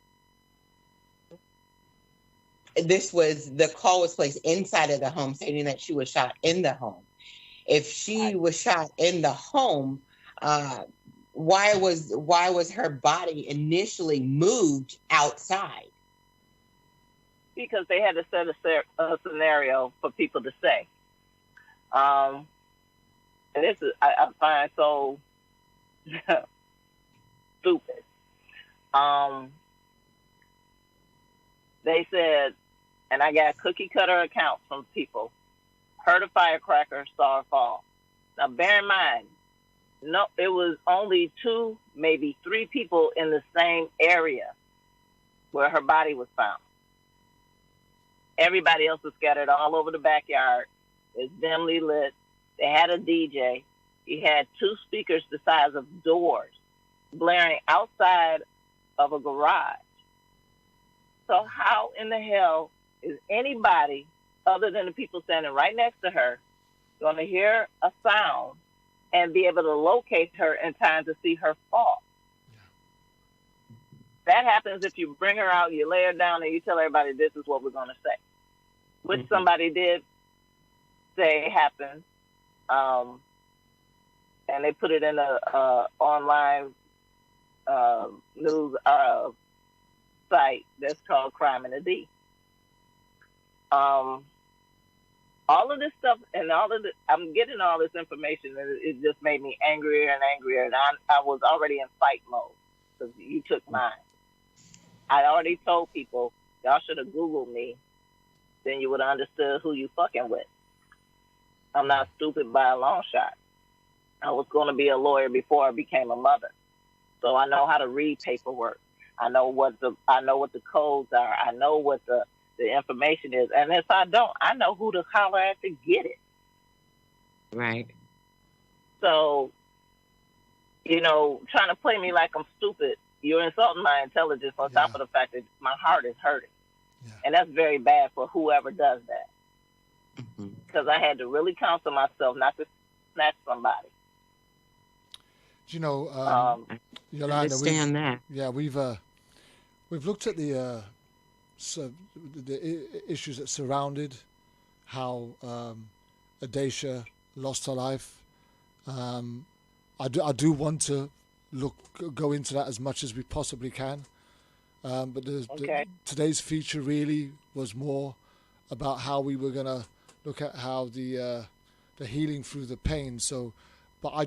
the call was placed inside of the home, stating that she was shot in the home. If she was shot in the home, why was her body initially moved outside? Because they had to set a scenario for people to say. And this is, I find so stupid. They said, and I got cookie cutter accounts from people, heard a firecracker, saw her fall. Now bear in mind, no, it was only 2, maybe 3 people in the same area where her body was found. Everybody else was scattered all over the backyard. It's dimly lit. They had a DJ. He had 2 speakers the size of doors blaring outside of a garage. So how in the hell is anybody other than the people standing right next to her going to hear a sound and be able to locate her in time to see her fall? That happens if you bring her out, you lay her down, and you tell everybody this is what we're going to say. Which somebody did say happened, and they put it in a online news site that's called Crime in the D. All of this stuff and I'm getting all this information, and it just made me angrier and angrier, and I was already in fight mode because you took mine. I already told people, y'all should have Googled me, then you would have understood who you fucking with. I'm not stupid by a long shot. I was going to be a lawyer before I became a mother. So I know how to read paperwork. I know what the codes are. I know what the information is. And if I don't, I know who to holler at to get it. Right. So, trying to play me like I'm stupid, you're insulting my intelligence on top of the fact that my heart is hurting. Yeah. And that's very bad for whoever does that. because I had to really counsel myself not to snatch somebody. You know, Yolanda, Understand that. Yeah, we've looked at the issues that surrounded how Adesha lost her life. I do want to go into that as much as we possibly can. But today's feature really was more about how we were gonna look at how the healing through the pain. So, but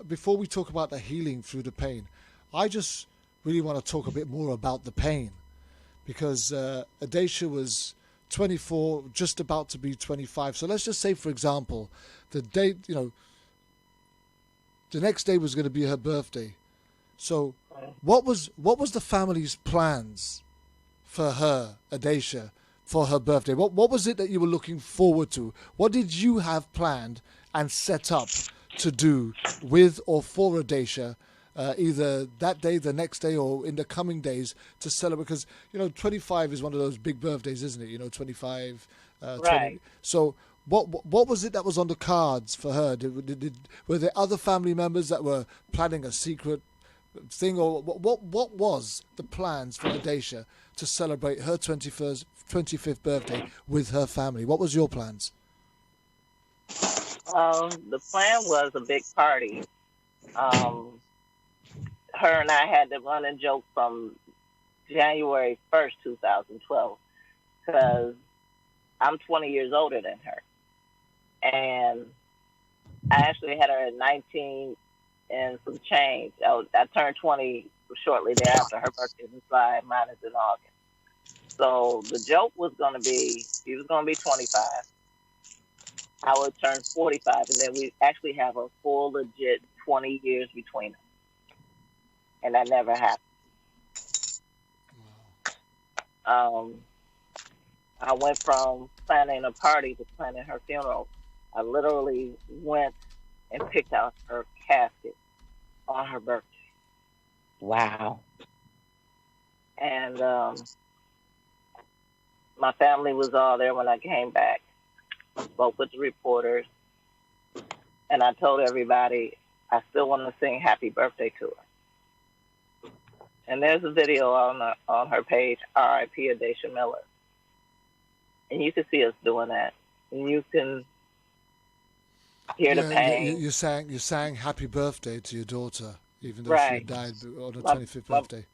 before we talk about the healing through the pain, I just really want to talk a bit more about the pain, because Adesha was 24, just about to be 25. So let's just say, for example, the date, the next day was going to be her birthday. So what was the family's plans for her, Adesha, for her birthday? What was it that you were looking forward to? What did you have planned and set up to do with or for Adesha, either that day, the next day, or in the coming days to celebrate? Because 25 is one of those big birthdays, isn't it? 25, 20. Right. So what was it that was on the cards for her? Were there other family members that were planning a secret thing, or what was the plans for Adesha to celebrate her 25th birthday with her family? What was your plans? The plan was a big party. Her and I had to run and joke from January 1st, 2012, because I'm 20 years older than her. And I actually had her at 19 and some change. I turned 20 shortly thereafter. Her birthday is in July, mine is in August. So the joke was going to be, she was going to be 25. I would turn 45, and then we actually have a full, legit 20 years between us. And that never happened. I went from planning a party to planning her funeral. I literally went and picked out her casket on her birthday. Wow. And my family was all there when I came back. Spoke with the reporters, and I told everybody I still want to sing happy birthday to her. And there's a video on her page, R.I.P. Adesha Miller. And you can see us doing that. And you can hear the pain. You sang happy birthday to your daughter, even though she died on her 25th birthday.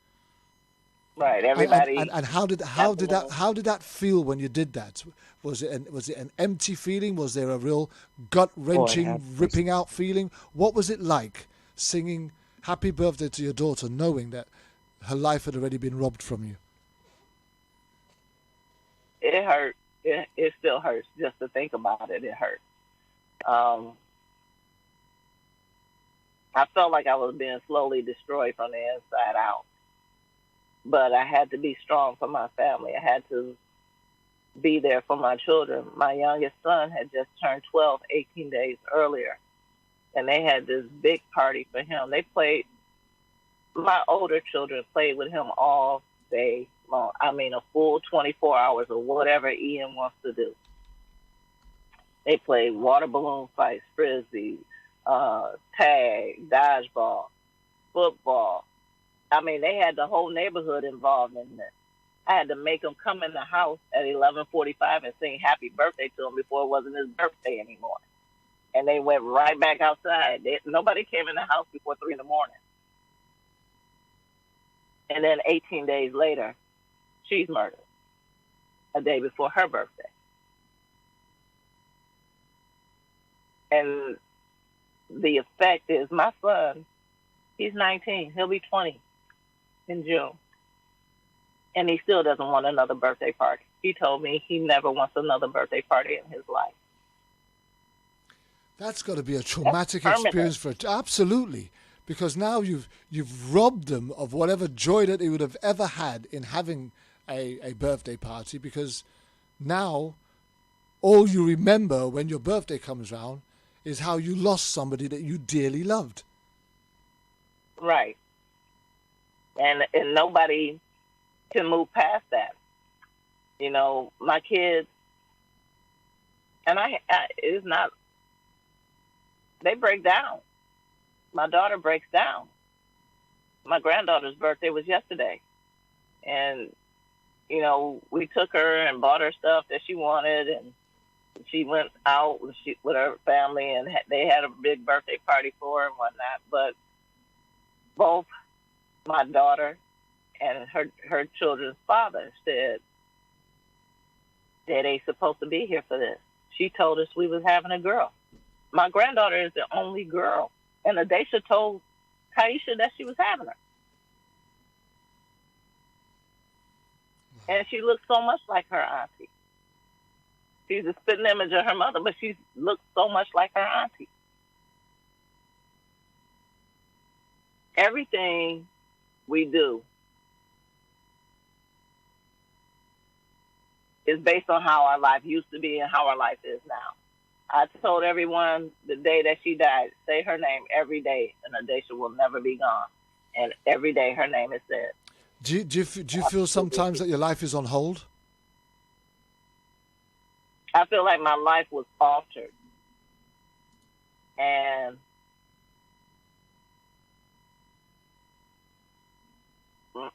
Right, everybody. And how did that feel when you did that? Was it an empty feeling? Was there a real gut wrenching, ripping out feeling? What was it like singing happy birthday to your daughter, knowing that her life had already been robbed from you? It hurt. It still hurts just to think about it. It hurt. I felt like I was being slowly destroyed from the inside out. But I had to be strong for my family. I had to be there for my children. My youngest son had just turned 12, 18 days earlier. And they had this big party for him. My older children played with him all day long. I mean, a full 24 hours or whatever Ian wants to do. They played water balloon fights, frisbee, tag, dodgeball, football. I mean, they had the whole neighborhood involved in this. I had to make them come in the house at 11:45 and sing happy birthday to him before it wasn't his birthday anymore. And they went right back outside. Nobody came in the house before 3 in the morning. And then 18 days later, she's murdered, a day before her birthday. And the effect is my son, he's 19. He'll be 20 in June. And he still doesn't want another birthday party. He told me he never wants another birthday party in his life. That's got to be a traumatic experience for it. Absolutely. Because now you've robbed them of whatever joy that they would have ever had in having a birthday party, because now all you remember when your birthday comes around is how you lost somebody that you dearly loved. Right. And nobody can move past that. My kids, And it's not, they break down. My daughter breaks down. My granddaughter's birthday was yesterday. And, you know, we took her and bought her stuff that she wanted, and she went out with her family, and they had a big birthday party for her and whatnot. But both my daughter and her children's father said that they supposed to be here for this. She told us we was having a girl. My granddaughter is the only girl, and Adesha told Taisha that she was having her. And she looks so much like her auntie. She's a spitting image of her mother, but she looks so much like her auntie. Everything we do is based on how our life used to be and how our life is now. I told everyone the day that she died, say her name every day, and Adesha will never be gone. And every day her name is said. Do you feel sometimes that your life is on hold? I feel like my life was altered. And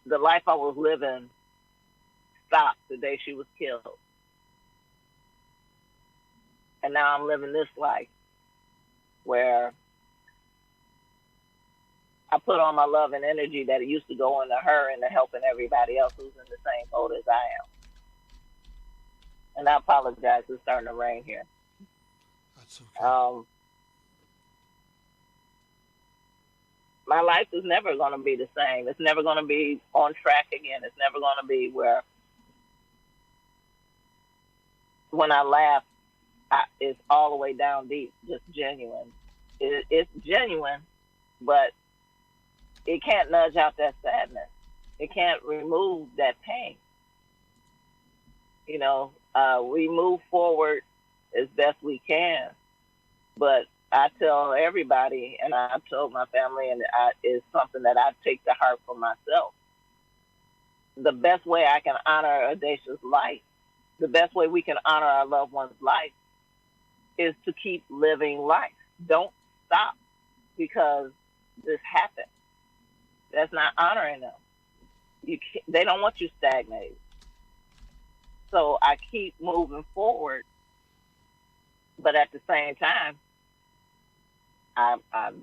the life I was living stopped the day she was killed. And now I'm living this life where I put all my love and energy that it used to go into her and to helping everybody else who's in the same boat as I am. And I apologize, it's starting to rain here. That's okay. My life is never going to be the same. It's never going to be on track again. It's never going to be where when I laugh, it's all the way down deep, just genuine. It's genuine, but it can't nudge out that sadness. It can't remove that pain. You know, we move forward as best we can, but I tell everybody, and I told my family, and it's something that I take to heart for myself. The best way I can honor Adesha's life, the best way we can honor our loved one's life, is to keep living life. Don't stop because this happened. That's not honoring them. They don't want you stagnated. So I keep moving forward, but at the same time, I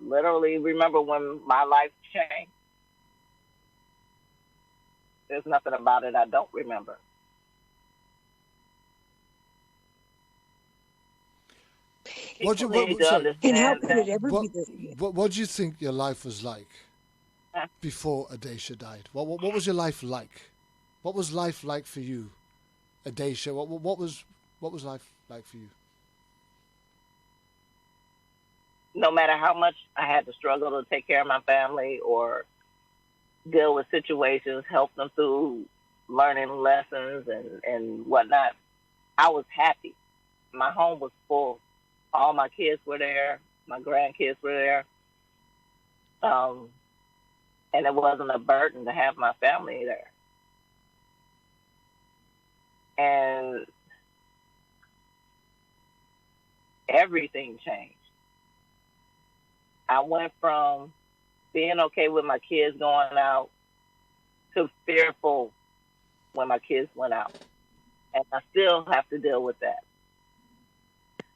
literally remember when my life changed. There's nothing about it I don't remember. What do you think your life was like before Adesha died? What was your life like? What was life like for you, Adesha? What was life like for you? No matter how much I had to struggle to take care of my family or deal with situations, help them through learning lessons and whatnot, I was happy. My home was full. All my kids were there. My grandkids were there. And it wasn't a burden to have my family there. And everything changed. I went from being okay with my kids going out to fearful when my kids went out. And I still have to deal with that.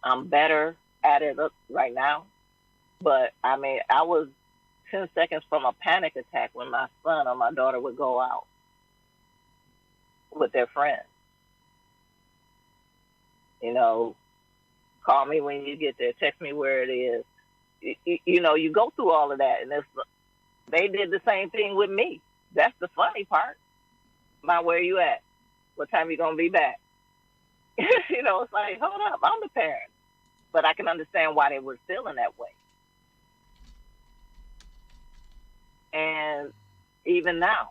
I'm better at it right now. But, I mean, I was 10 seconds from a panic attack when my son or my daughter would go out with their friends. You know, call me when you get there. Text me where it is. You know, you go through all of that. And they did the same thing with me. That's the funny part. Where you at? What time you going to be back? You know, it's like, hold up, I'm the parent. But I can understand why they were feeling that way. And even now,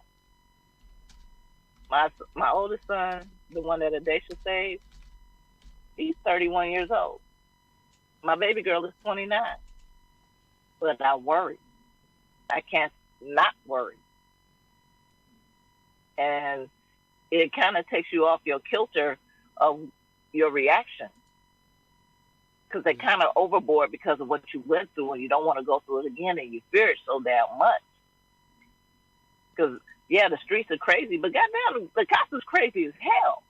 my oldest son, the one that Adesha saved, he's 31 years old. My baby girl is 29. But I worry. I can't not worry. And it kind of takes you off your kilter of your reaction. because they're kind of overboard because of what you went through, and you don't want to go through it again, and you fear it so damn much. Because, yeah, the streets are crazy, but goddamn, the cops is crazy as hell.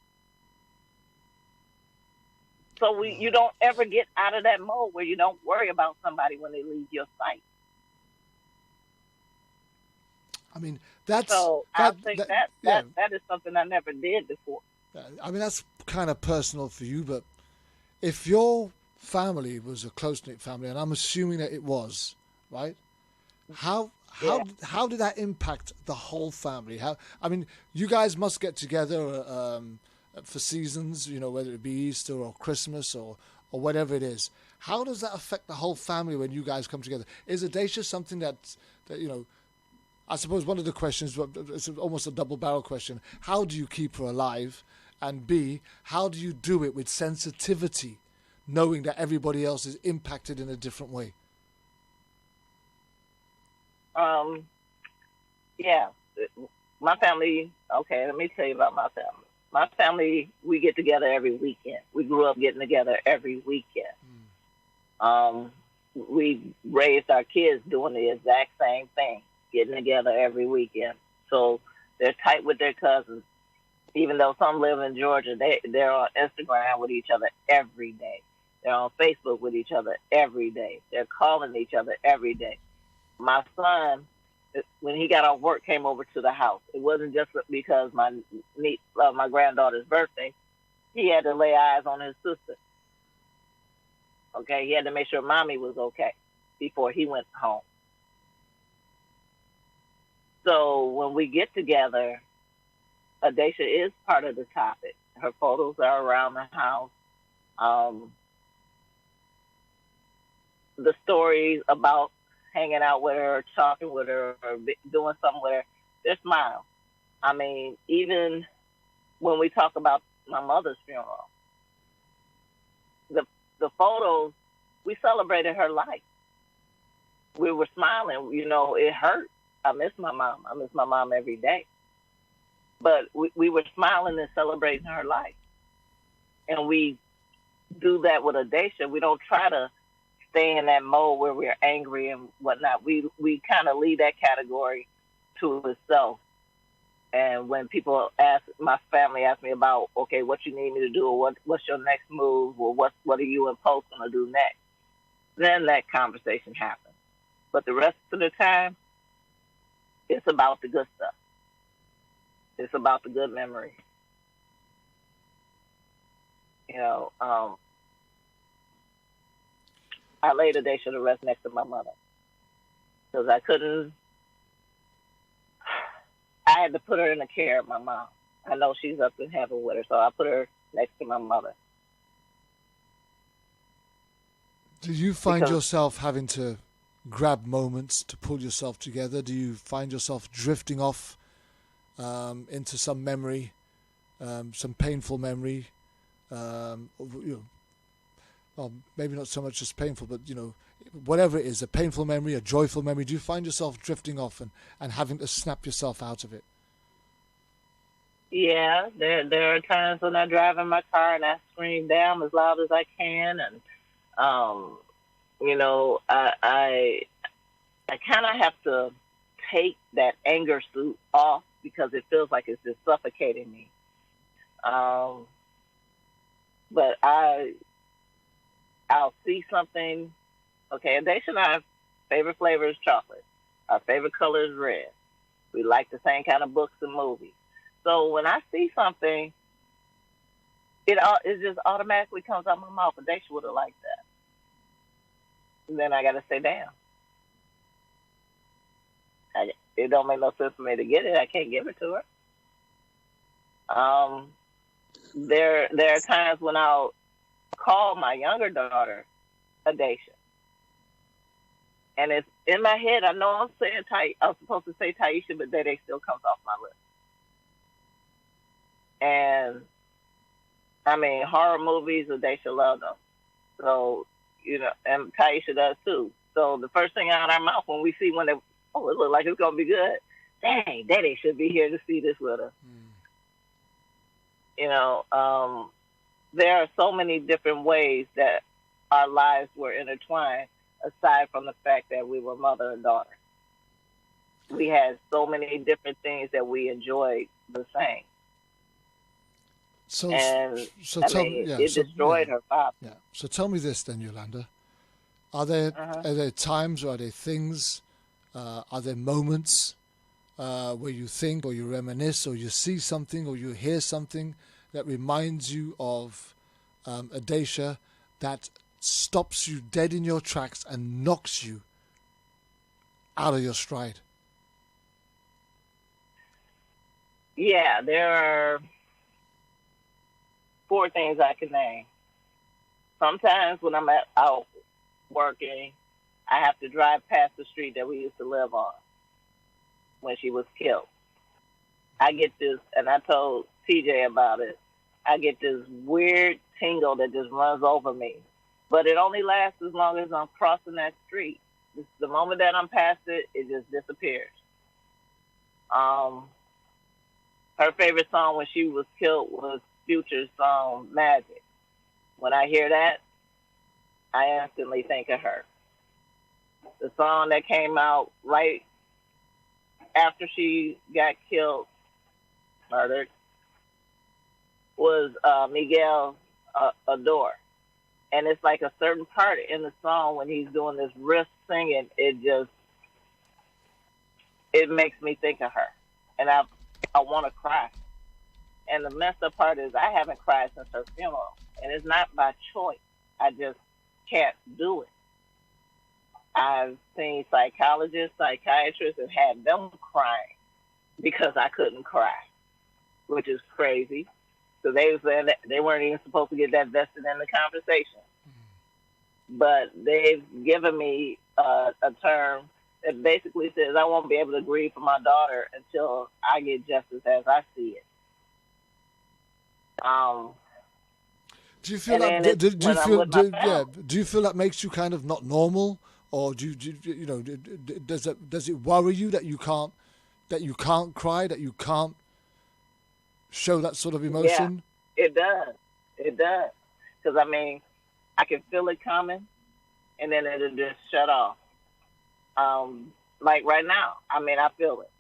So you don't ever get out of that mode where you don't worry about somebody when they leave your sight. I mean, that's... So I think that is something I never did before. I mean, that's kind of personal for you, but if your family was a close-knit family, and I'm assuming that it was, right? How did that impact the whole family? I mean, you guys must get together for seasons, you know, whether it be Easter or Christmas or whatever it is. How does that affect the whole family when you guys come together? Is Audacia something that you know? I suppose one of the questions, it's almost a double-barrel question. How do you keep her alive? And B, how do you do it with sensitivity, knowing that everybody else is impacted in a different way? Yeah. My family, okay, let me tell you about my family. My family, we get together every weekend. We grew up getting together every weekend. We raised our kids doing the exact same thing, getting together every weekend. So they're tight with their cousins. Even though some live in Georgia, they're on Instagram with each other every day. They're on Facebook with each other every day. They're calling each other every day. My son, when he got off work, came over to the house. It wasn't just because my granddaughter's birthday. He had to lay eyes on his sister. Okay, he had to make sure mommy was okay before he went home. So when we get together, Audacia is part of the topic. Her photos are around the house. The stories about hanging out with her, talking with her, or doing something with her, they're smiles. I mean, even when we talk about my mother's funeral, the photos, we celebrated her life. We were smiling. You know, it hurt. I miss my mom. I miss my mom every day. But we were smiling and celebrating her life. And we do that with Audacia. We don't try to stay in that mode where we're angry and whatnot. We kind of leave that category to itself. And when people my family ask me about, okay, what you need me to do, or what's your next move, or what are you and Post going to do next, then that conversation happens. But the rest of the time, it's about the good stuff. It's about the good memories. You know, I laid Audacia to rest next to my mother because I had to put her in the care of my mom. I know she's up in heaven with her, so I put her next to my mother. Do you find yourself having to grab moments to pull yourself together? Do you find yourself drifting off into some memory, some painful memory? Well, maybe not so much just painful, but, you know, whatever it is, a painful memory, a joyful memory, do you find yourself drifting off and having to snap yourself out of it? Yeah, there are times when I drive in my car and I scream down as loud as I can, and you know, I kind of have to take that anger suit off because it feels like it's just suffocating me. But I'll see something. Okay, Audacia and I's favorite flavor is chocolate. Our favorite color is red. We like the same kind of books and movies. So when I see something, it just automatically comes out my mouth. Audacia would have liked that. And then I got to say, damn. It don't make no sense for me to get it. I can't give it to her. There are times when I'll call my younger daughter Audacia. And it's in my head. I know I'm supposed to say Taisha, but they still comes off my lips. And I mean, horror movies, Audacia loves them. So, you know, and Taisha does too. So the first thing out of our mouth when we see it looks like it's gonna be good. Dang, Daddy should be here to see this with us. You know, there are so many different ways that our lives were intertwined, aside from the fact that we were mother and daughter. We had so many different things that we enjoyed the same. It destroyed her father. Yeah. So tell me this then, Yolanda. Are there times, or are there things, are there moments where you think, or you reminisce, or you see something, or you hear something that reminds you of a Dacia that stops you dead in your tracks and knocks you out of your stride? Yeah, there are 4 things I can name. Sometimes when I'm out working, I have to drive past the street that we used to live on when she was killed. I get this, and I told TJ about it, I get this weird tingle that just runs over me. But it only lasts as long as I'm crossing that street. The moment that I'm past it, it just disappears. Her favorite song when she was killed was Future's song, Magic. When I hear that, I instantly think of her. The song that came out right after she got killed, murdered, was Miguel's Adore. And it's like a certain part in the song when he's doing this riff singing, it makes me think of her. And I want to cry. And the messed up part is I haven't cried since her funeral. And it's not by choice. I just can't do it. I've seen psychologists, psychiatrists, and had them crying because I couldn't cry, which is crazy. So they said that they weren't even supposed to get that vested in the conversation. But they've given me a term that basically says I won't be able to grieve for my daughter until I get justice as I see it. Do you feel that? Do you feel that makes you kind of not normal, or does it worry you that you can't cry, that you can't show that sort of emotion? Yeah, it does. It does. Because I can feel it coming, and then it'll just shut off. Like right now, I feel it.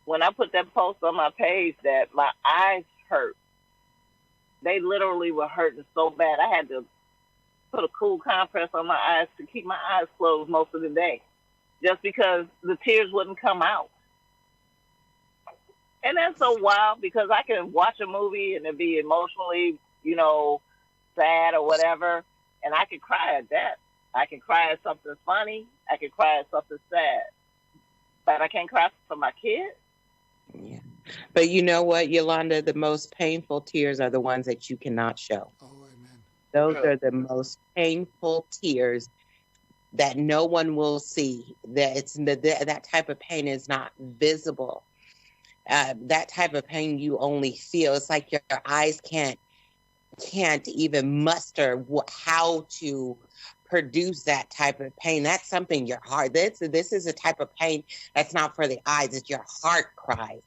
When I put that post on my page that my eyes hurt, they literally were hurting so bad. I had to put a cool compress on my eyes to keep my eyes closed most of the day, just because the tears wouldn't come out. And that's so wild, because I can watch a movie and it be emotionally, sad or whatever, and I can cry at that. I can cry at something funny. I can cry at something sad. But I can't cry for my kids. Yeah. But you know what, Yolanda? The most painful tears are the ones that you cannot show. Oh, amen. Those are the most painful tears that no one will see. That type of pain is not visible. That type of pain you only feel. It's like your eyes can't even muster how to produce that type of pain. That's something your heart. This is a type of pain that's not for the eyes. It's your heart cries.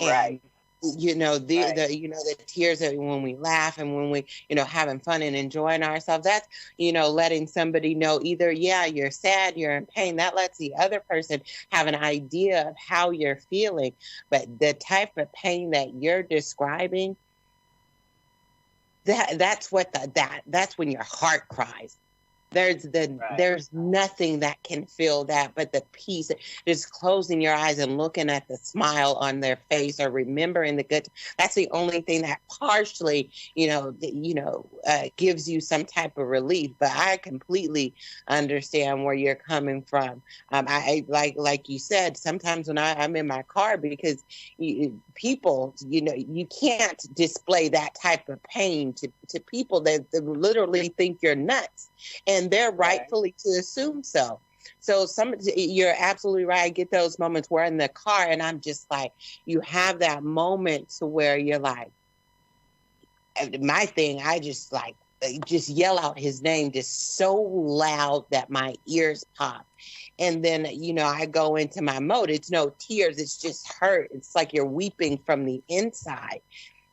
Right. And, the tears that when we laugh and when we, having fun and enjoying ourselves, that's, letting somebody know either, you're sad, you're in pain. That lets the other person have an idea of how you're feeling. But the type of pain that you're describing, that's when your heart cries. There's nothing that can fill that but the peace. Just closing your eyes and looking at the smile on their face, or remembering the good. That's the only thing that partially, gives you some type of relief. But I completely understand where you're coming from. I like you said, sometimes when I'm in my car, because people, you can't display that type of pain to people that literally think you're nuts. And they're rightfully to assume so. So you're absolutely right. I get those moments where in the car and I'm just like, you have that moment to where you're like, my thing, I just yell out his name just so loud that my ears pop. And then, I go into my mode. It's no tears. It's just hurt. It's like you're weeping from the inside.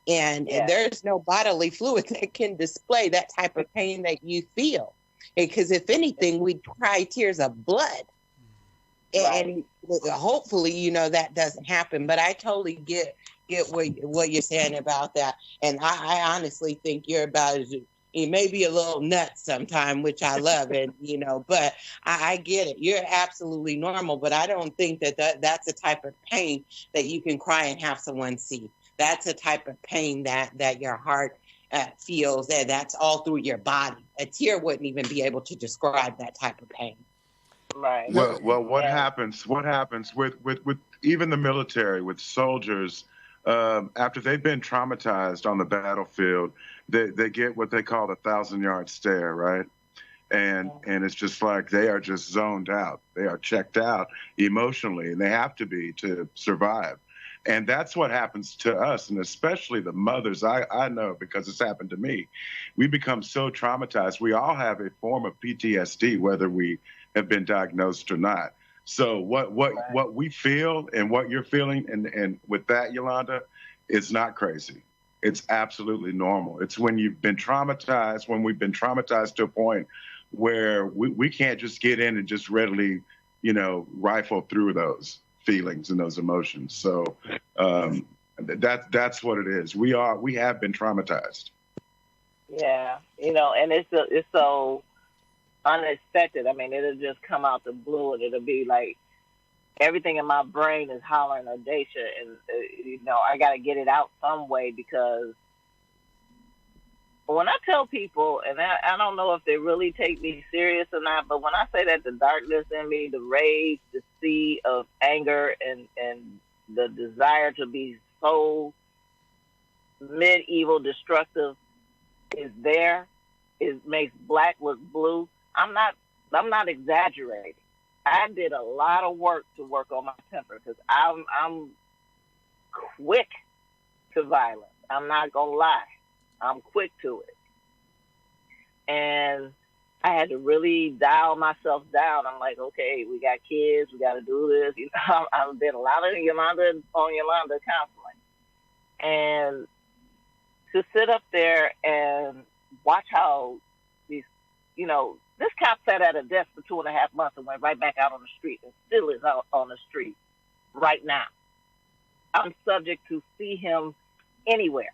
And there's no bodily fluid that can display that type of pain that you feel. Because if anything, we cry tears of blood. And hopefully, you know, that doesn't happen. But I totally get what you're saying about that. And I honestly think you're about as, you may be a little nuts sometime, which I love, and you know, but I get it. You're absolutely normal, but I don't think that's a type of pain that you can cry and have someone see. That's a type of pain that your heart feels, that's all through your body. A tear wouldn't even be able to describe that type of pain. Right. Well, what happens with even the military, with soldiers, after they've been traumatized on the battlefield, they get what they call the 1,000-yard stare, right? And it's just like they are just zoned out. They are checked out emotionally, and they have to be to survive. And that's what happens to us, and especially the mothers. I know because it's happened to me. We become so traumatized. We all have a form of PTSD, whether we have been diagnosed or not. So what we feel and what you're feeling, and with that, Yolanda, it's not crazy. It's absolutely normal. It's when you've been traumatized, when we've been traumatized to a point where we can't just get in and just readily, you know, rifle through those feelings and those emotions. So that's what it is. We have been traumatized. Yeah, you know, and it's so unexpected. I mean, it'll just come out the blue, and it'll be like everything in my brain is hollering Audacia, and you know, I got to get it out some way, because when I tell people, and I don't know if they really take me serious or not, but when I say that the darkness in me, the rage, the sea of anger, and the desire to be so medieval destructive is there, it makes black look blue. I'm not exaggerating. I did a lot of work to work on my temper, because I'm quick to violence. I'm not gonna lie. I'm quick to it. And I had to really dial myself down. I'm like, okay, we got kids, we got to do this. You know, I've did a lot of Yolanda counseling. And to sit up there and watch how these, you know, this cop sat at a desk for 2.5 months and went right back out on the street, and still is out on the street right now. I'm subject to see him anywhere.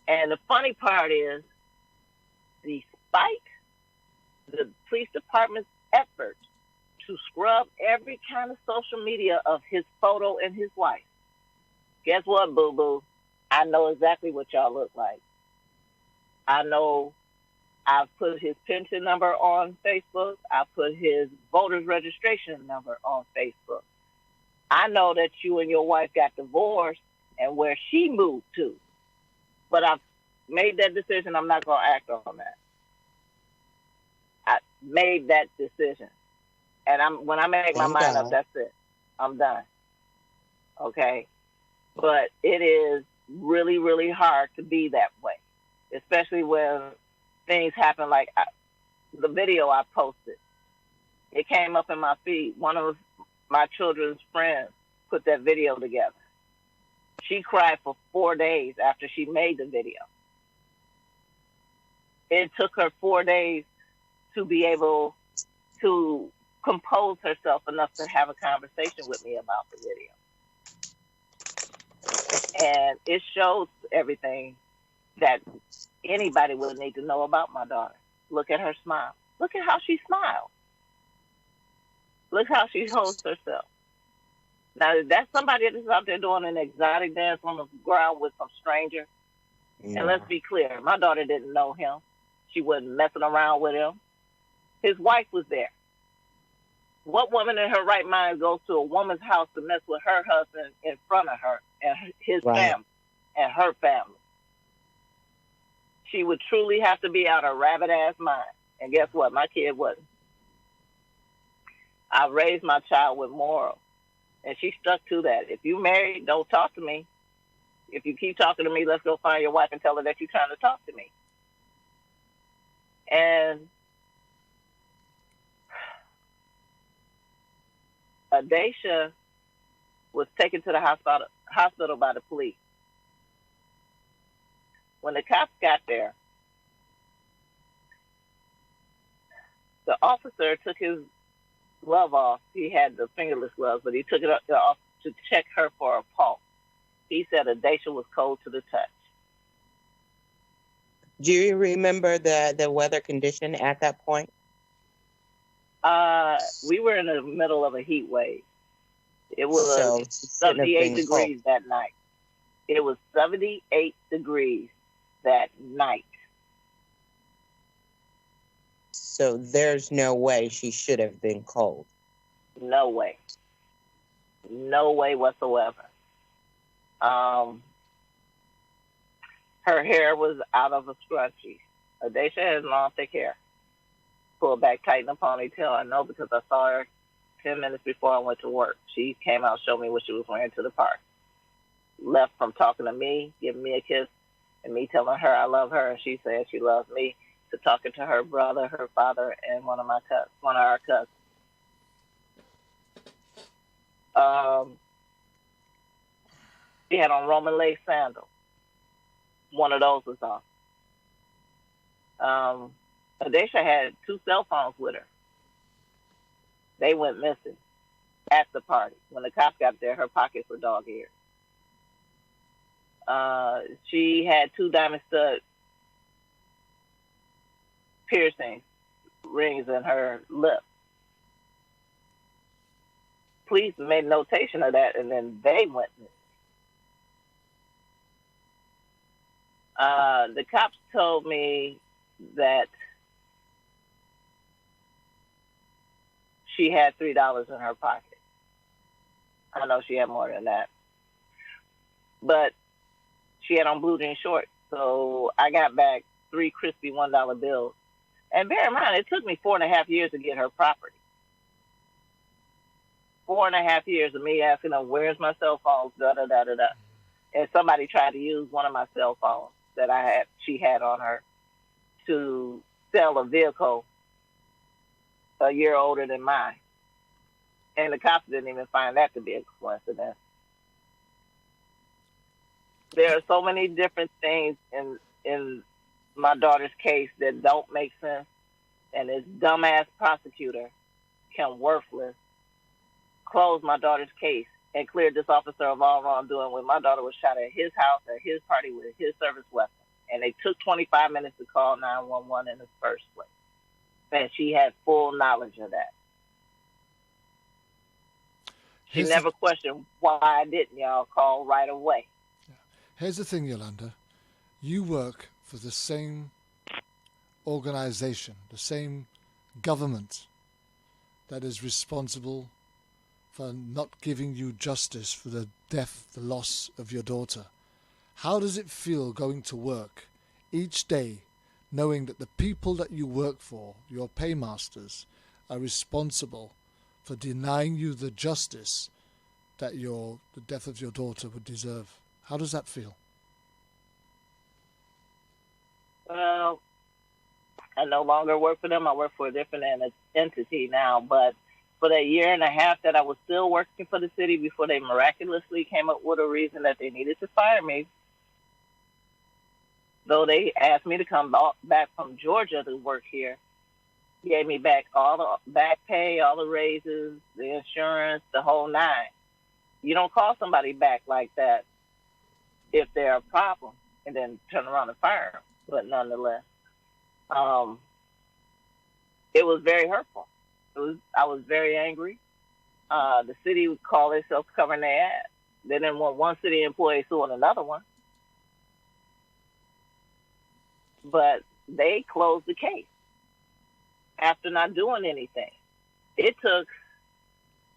And the funny part is, despite the police department's efforts to scrub every kind of social media of his photo and his wife, guess what, boo-boo? I know exactly what y'all look like. I know I've put his pension number on Facebook. I put his voter's registration number on Facebook. I know that you and your wife got divorced and where she moved to. But I've made that decision. I'm not going to act on that. I made that decision. And when I make my mind up, that's it. I'm done. Okay? But it is really, really hard to be that way, especially when things happen like the video I posted. It came up in my feed. One of my children's friends put that video together. She cried for 4 days after she made the video. It took her 4 days to be able to compose herself enough to have a conversation with me about the video. And it shows everything that anybody would need to know about my daughter. Look at her smile. Look at how she smiles. Look how she holds herself. Now, that's somebody that's out there doing an exotic dance on the ground with some stranger. Yeah. And let's be clear, my daughter didn't know him. She wasn't messing around with him. His wife was there. What woman in her right mind goes to a woman's house to mess with her husband in front of her and his family and her family? She would truly have to be out of rabbit-ass mind. And guess what? My kid wasn't. I raised my child with morals, and she stuck to that. If you married, don't talk to me. If you keep talking to me, let's go find your wife and tell her that you're trying to talk to me. And Audacia was taken to the hospital by the police. When the cops got there, the officer took his glove off. He had the fingerless gloves, but he took it off to check her for a pulse. He said Adacia was cold to the touch. Do you remember the weather condition at that point? We were in the middle of a heat wave. It was So 78 degrees that night. It was 78 degrees that night. So there's no way she should have been cold. No way. No way whatsoever. Her hair was out of a scrunchie. Adacia has long, thick hair. Pulled back tight in a ponytail. I know because I saw her 10 minutes before I went to work. She came out, showed me what she was wearing to the park. Left from talking to me, giving me a kiss, and me telling her I love her, and she said she loves me, to talking to her brother, her father, and one of our cousins. She had on Roman lace sandals. One of those was off. Adacia had 2 cell phones with her. They went missing at the party. When the cops got there, her pockets were dog-eared. She had 2 diamond stud piercing rings in her lip. Police made notation of that, and then they went missing. The cops told me that she had $3 in her pocket. I know she had more than that. But she had on blue jean shorts, so I got back 3 crispy $1 bills. And bear in mind, it took me 4.5 years to get her property. 4.5 years of me asking them, where's my cell phone, da-da-da-da-da. And somebody tried to use one of my cell phones that she had on her to sell a vehicle a year older than mine. And the cops didn't even find that to be a coincidence. There are so many different things in my daughter's case that don't make sense, and this dumbass prosecutor, Kim Worthless, closed my daughter's case and cleared this officer of all wrongdoing when my daughter was shot at his house, at his party with his service weapon. And they took 25 minutes to call 911 in the first place. And she had full knowledge of that. She never questioned why I didn't, y'all, call right away. Here's the thing, Yolanda. You work for the same organization, the same government that is responsible for not giving you justice for the death, the loss of your daughter. How does it feel going to work each day knowing that the people that you work for, your paymasters, are responsible for denying you the justice that the death of your daughter would deserve? How does that feel? Well, I no longer work for them. I work for a different entity now, but for that 1.5 years that I was still working for the city before they miraculously came up with a reason that they needed to fire me, though they asked me to come back from Georgia to work here, gave me back all the back pay, all the raises, the insurance, the whole 9. You don't call somebody back like that if they're a problem and then turn around and fire them. But nonetheless, it was very hurtful. I was very angry. The city would call themselves covering their ass. They didn't want one city employee suing another one. But they closed the case after not doing anything. It took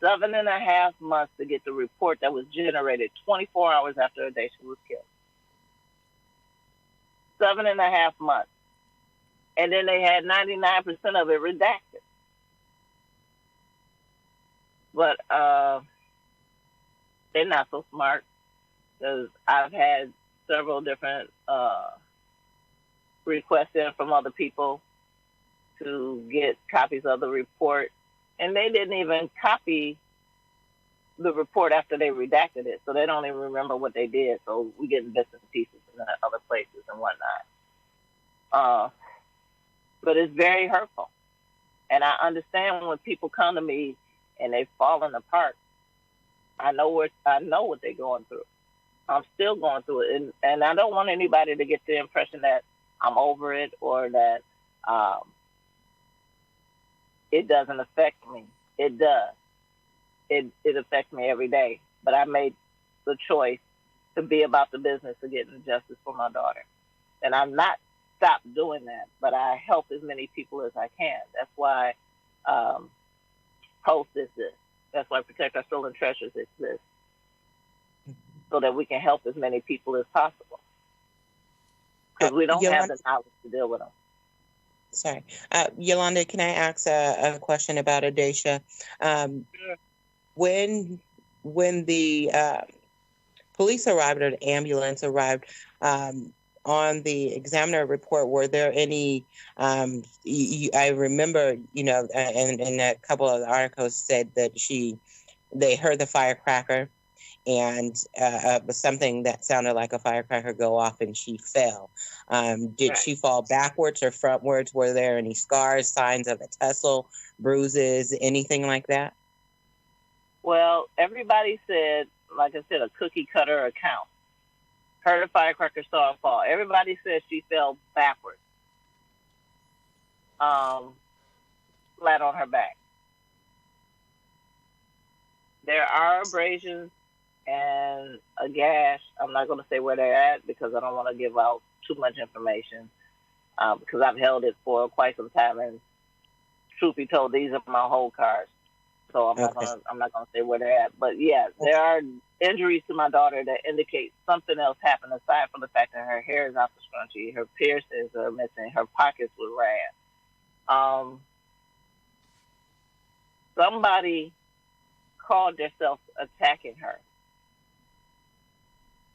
7.5 months to get the report that was generated 24 hours after Adacia was killed. 7.5 months. And then they had 99% of it redacted. But they're not so smart, because I've had several different requests in from other people to get copies of the report, and they didn't even copy the report after they redacted it, so they don't even remember what they did. So we get bits and pieces in other places and whatnot. But it's very hurtful, and I understand when people come to me and they've fallen apart. I know what they're going through. I'm still going through it, and I don't want anybody to get the impression that I'm over it or that it doesn't affect me. It does. It affects me every day. But I made the choice to be about the business of getting justice for my daughter. And I'm not stopped doing that, but I help as many people as I can. That's why Host exists. That's why Protect Our Stolen Treasures exists, so that we can help as many people as possible. Because we don't have the knowledge to deal with them. Sorry. Yolanda, can I ask a question about Adacia? Sure. When the police arrived or the ambulance arrived, on the examiner report, were there any, I remember, and a couple of the articles said that they heard the firecracker and something that sounded like a firecracker go off and she fell. Did she fall backwards or frontwards? Were there any scars, signs of a tussle, bruises, anything like that? Well, everybody said, like I said, a cookie cutter account. Heard a firecracker, saw her fall. Everybody said she fell backwards, flat on her back. There are abrasions and a gash. I'm not going to say where they're at because I don't want to give out too much information because I've held it for quite some time. And truth be told, these are my whole cards. So I'm not gonna say where they're at, but yeah, there are injuries to my daughter that indicate something else happened aside from the fact that her hair is out the scrunchie, her piercings are missing, her pockets were ran. Somebody called themselves attacking her,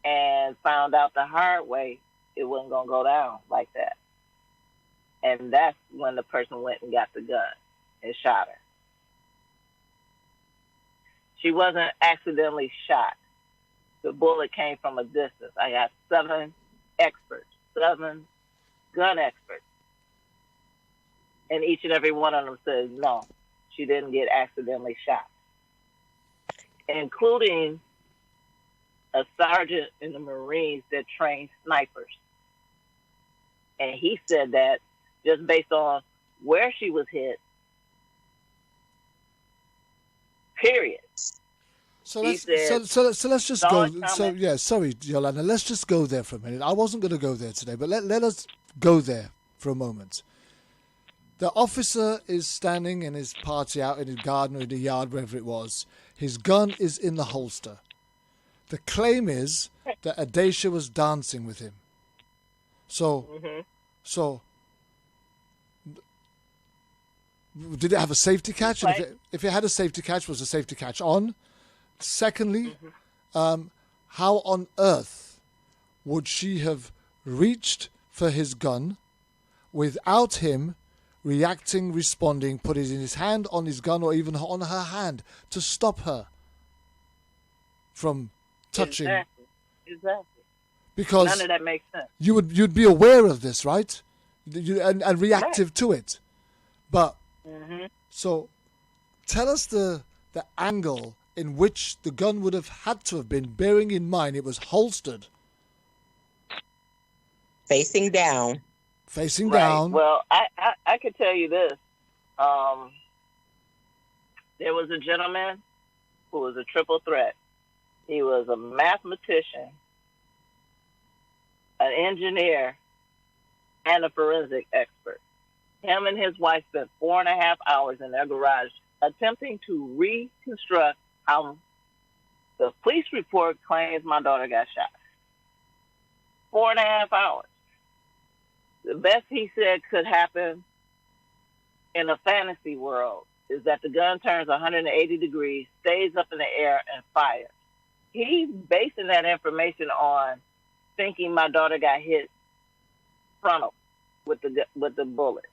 and found out the hard way it wasn't gonna go down like that, and that's when the person went and got the gun and shot her. She wasn't accidentally shot. The bullet came from a distance. I got 7 gun experts. And each and every one of them says, no, she didn't get accidentally shot. Including a sergeant in the Marines that trained snipers. And he said that just based on where she was hit, period. So let's just go. Sorry, Yolanda. Let's just go there for a minute. I wasn't going to go there today, but let us go there for a moment. The officer is standing in his party out in his garden or in the yard, wherever it was. His gun is in the holster. The claim is that Adacia was dancing with him. So did it have a safety catch? And if it had a safety catch, was the safety catch on? Secondly, how on earth would she have reached for his gun without him reacting, responding, putting his hand on his gun or even on her hand to stop her from touching? Exactly. Because none of that makes sense. You'd be aware of this, right? And reactive to it. But so tell us the angle in which the gun would have had to have been, bearing in mind it was holstered. Facing down. Facing down. Well, I could tell you this. There was a gentleman who was a triple threat. He was a mathematician, an engineer, and a forensic expert. Him and his wife spent 4.5 hours in their garage attempting to reconstruct how the police report claims my daughter got shot. 4.5 hours. The best he said could happen in a fantasy world is that the gun turns 180 degrees, stays up in the air, and fires. He's basing that information on thinking my daughter got hit frontal with the bullet,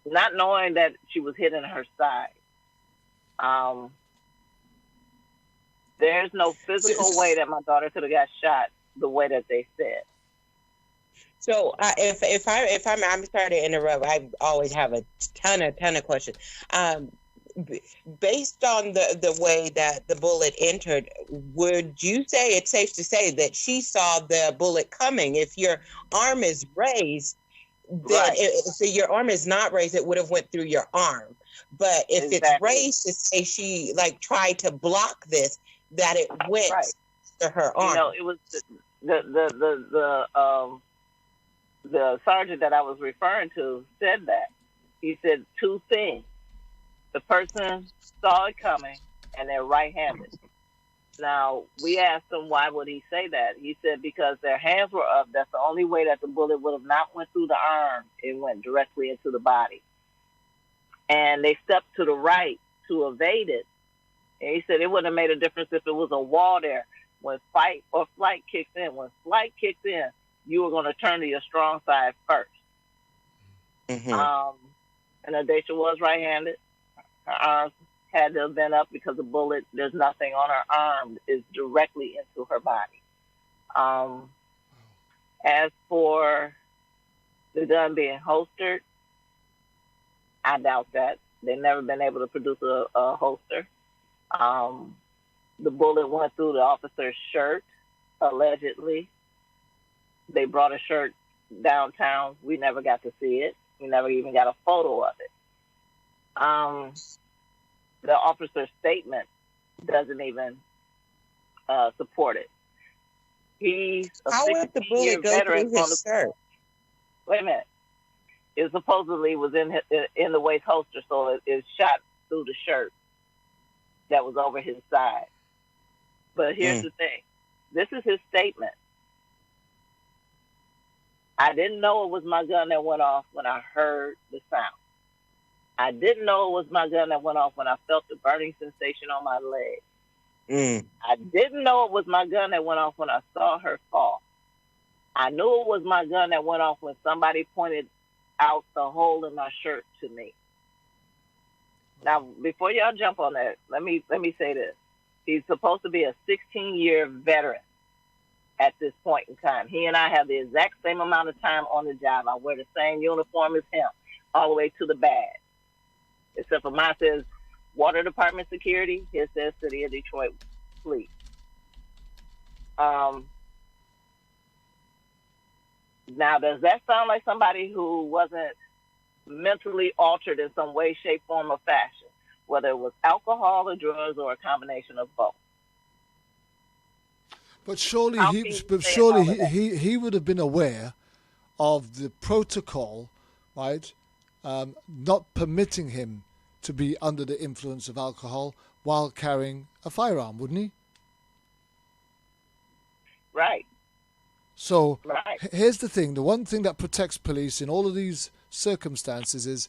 not knowing that she was hit in her side. There's no physical way that my daughter could have got shot the way that they said. So I'm sorry to interrupt. I always have a ton of questions. Based on the way that the bullet entered, would you say it's safe to say that she saw the bullet coming? If your arm is raised, then if your arm is not raised, it would have went through your arm. But if it's raised, to say she like tried to block this, that it went to her arm. You know, it was the sergeant that I was referring to said that. He said two things. The person saw it coming, and they're right-handed. Now, we asked him why would he say that. He said because their hands were up. That's the only way that the bullet would have not went through the arm. It went directly into the body. And they stepped to the right to evade it. And he said it wouldn't have made a difference if it was a wall there. When fight or flight kicks in, you were going to turn to your strong side first. Mm-hmm. And Adesha was right-handed. Her arms had to have been up because the bullet, there's nothing on her arm, is directly into her body. As for the gun being holstered, I doubt that. They've never been able to produce a holster. The bullet went through the officer's shirt, allegedly. They brought a shirt downtown. We never got to see it. We never even got a photo of it. The officer's statement doesn't even support it. He's a 16-year veteran on the shirt. Wait a minute. It supposedly was in the waist holster, so it shot through the shirt that was over his side. But here's the thing. This is his statement. I didn't know it was my gun that went off when I heard the sound. I didn't know it was my gun that went off when I felt the burning sensation on my leg. I didn't know it was my gun that went off when I saw her fall. I knew it was my gun that went off when somebody pointed out the hole in my shirt to me. Now, before y'all jump on that, let me say this. He's supposed to be a 16-year veteran at this point in time. He and I have the exact same amount of time on the job. I wear the same uniform as him, all the way to the badge. Except for mine says Water Department Security. His says City of Detroit Police. Now, does that sound like somebody who wasn't mentally altered in some way, shape, form, or fashion? Whether it was alcohol or drugs or a combination of both. But surely he would have been aware of the protocol, right? Not permitting him to be under the influence of alcohol while carrying a firearm, wouldn't he? Right. So here's the thing. The one thing that protects police in all of these circumstances is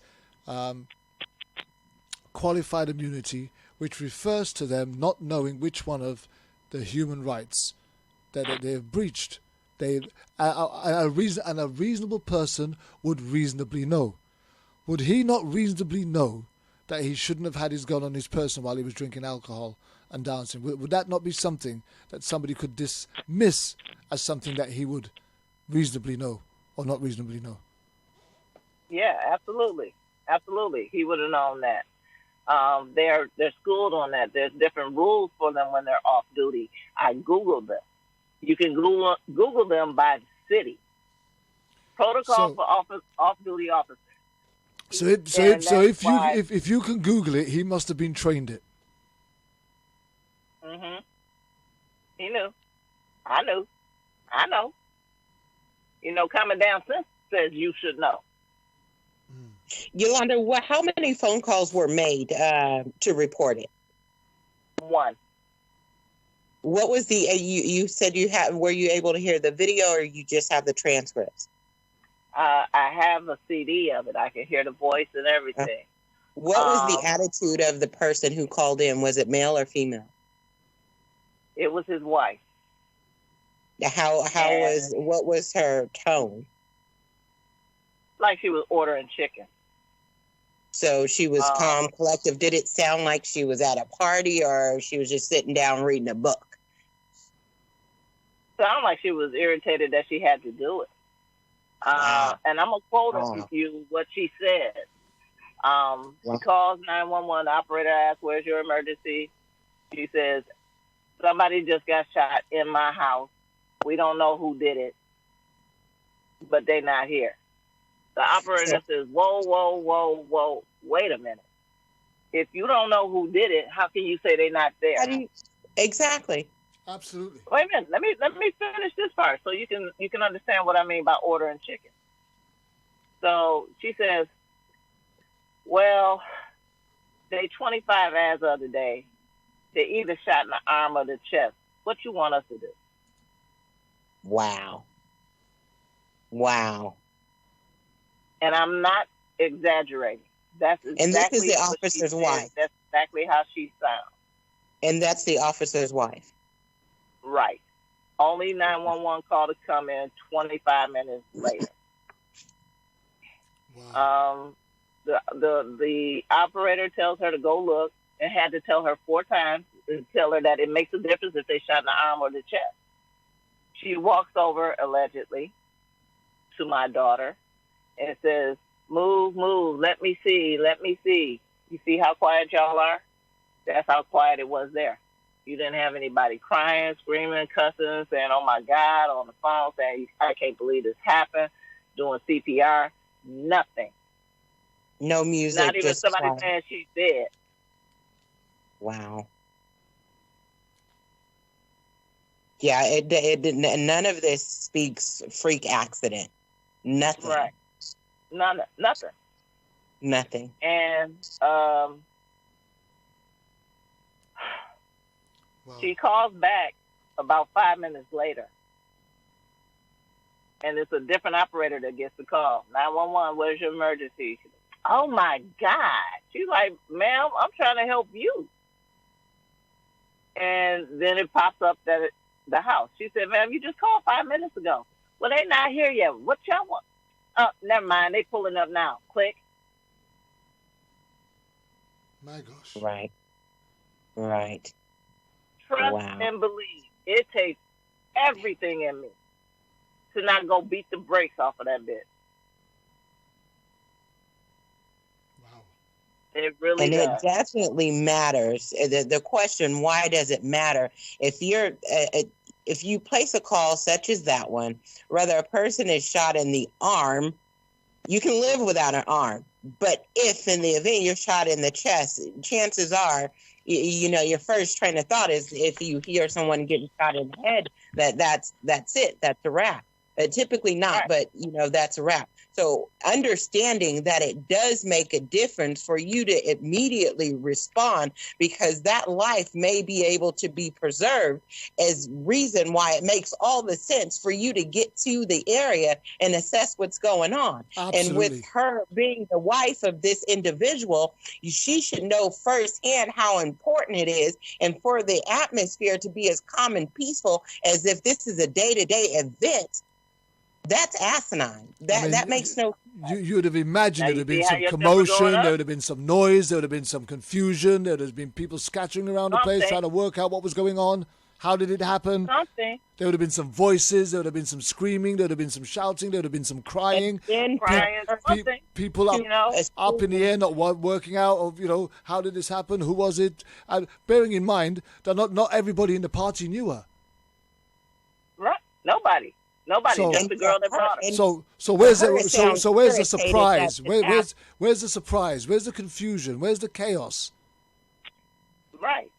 qualified immunity, which refers to them not knowing which one of the human rights that they have breached. A reasonable person would reasonably know. Would he not reasonably know that he shouldn't have had his gun on his person while he was drinking alcohol and dancing? Would that not be something that somebody could dismiss as something that he would reasonably know or not reasonably know? Yeah, absolutely. Absolutely. He would have known that. They're schooled on that. There's different rules for them when they're off duty. I Googled them. You can Google them by city. Protocol for off-duty officers. So if you can Google it, he must have been trained it. Mhm. He knew. I knew. I know. You know, common down sense says you should know. Yolanda, how many phone calls were made to report it? One. What was the? You said you had. Were you able to hear the video, or you just have the transcripts? I have a CD of it. I can hear the voice and everything. What was the attitude of the person who called in? Was it male or female? It was his wife. What was her tone? Like she was ordering chicken. So she was calm, collective. Did it sound like she was at a party or she was just sitting down reading a book? Sound like she was irritated that she had to do it. And I'm going to quote you what she said. She calls 911. The operator asks, "Where's your emergency?" She says, "Somebody just got shot in my house. We don't know who did it, but they're not here." The operator says, whoa, wait a minute. If you don't know who did it, how can you say they're not there? Exactly. Absolutely. Wait a minute. Let me finish this part so you can understand what I mean by ordering chicken. So she says, well, they 25 as of the day. They either shot in the arm or the chest. What you want us to do? Wow. And I'm not exaggerating. That's exactly and this is the officer's wife. That's exactly how she sounds. And that's the officer's wife. Right. Only 911 call to come in 25 minutes later. Wow. The operator tells her to go look and had to tell her 4 times and tell her that it makes a difference if they shot in the arm or the chest. She walks over, allegedly, to my daughter and says, move, let me see. You see how quiet y'all are? That's how quiet it was there. You didn't have anybody crying, screaming, cussing, saying, oh my God, on the phone, saying, I can't believe this happened, doing CPR, nothing. No music. Not even somebody saying she's dead. Wow. Yeah, it didn't. None of this speaks freak accident. Nothing. Right. Nothing. Nothing. And she calls back about 5 minutes later. And it's a different operator that gets the call. 911, where's your emergency? She's like, oh my God. She's like, ma'am, I'm trying to help you. And then it pops up that the house. She said, ma'am, you just called 5 minutes ago. Well, they not here yet. What y'all want? Oh, never mind. They pulling up now. Click. My gosh. Right. Trust and believe. It takes everything in me to not go beat the brakes off of that bitch. Wow. It really does. And it definitely matters. The question, why does it matter? If you place a call such as that one, whether a person is shot in the arm, you can live without an arm. But if in the event you're shot in the chest, chances are, your first train of thought is if you hear someone getting shot in the head, that's it. That's a wrap. Typically not, but that's a wrap. So understanding that it does make a difference for you to immediately respond, because that life may be able to be preserved, is reason why it makes all the sense for you to get to the area and assess what's going on. Absolutely. And with her being the wife of this individual, she should know firsthand how important it is, and for the atmosphere to be as calm and peaceful as if this is a day-to-day event. That's asinine. That makes no sense. You would have imagined there would have been some commotion, there would have been some noise, there would have been some confusion, there would have been people scattering around the place trying to work out what was going on. How did it happen? Something. There would have been some voices, there would have been some screaming, there would have been some shouting, there would have been some crying. People up in the air not working out of, how did this happen? Who was it? And bearing in mind that not everybody in the party knew her. Right. Nobody, just the girl that brought her. So where's the surprise? Where's the surprise? Where's the confusion? Where's the chaos? Right.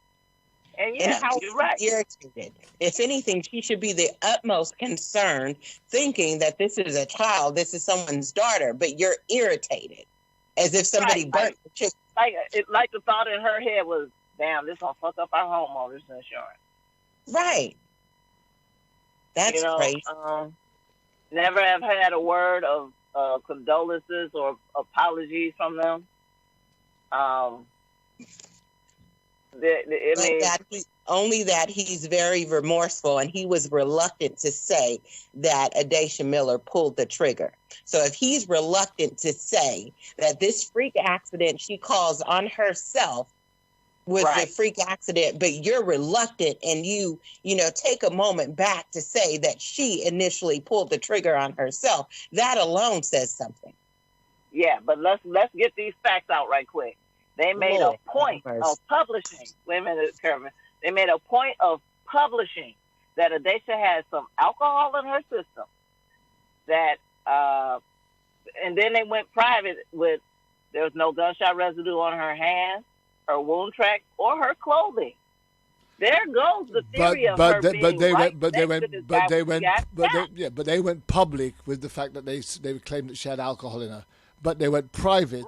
And how you're right. Irritated. If anything, she should be the utmost concerned, thinking that this is a child, this is someone's daughter, but you're irritated, as if somebody burnt the chicken. Like the thought in her head was, damn, this gonna fuck up our homeowners insurance. Right. That's crazy. Never have had a word of condolences or apologies from them. only that he's very remorseful, and he was reluctant to say that Adacia Miller pulled the trigger. So if he's reluctant to say that this freak accident she calls on herself was the freak accident, but you're reluctant and you take a moment back to say that she initially pulled the trigger on herself, that alone says something. Yeah, but let's get these facts out right quick. They made a point of publishing. Wait a minute, Kervin. They made a point of publishing that Adacia had some alcohol in her system. That, and then they went private with there was no gunshot residue on her hands, her wound track, or her clothing. There goes the theory of her being but they went public with the fact that they claimed that she had alcohol in her, but they went private.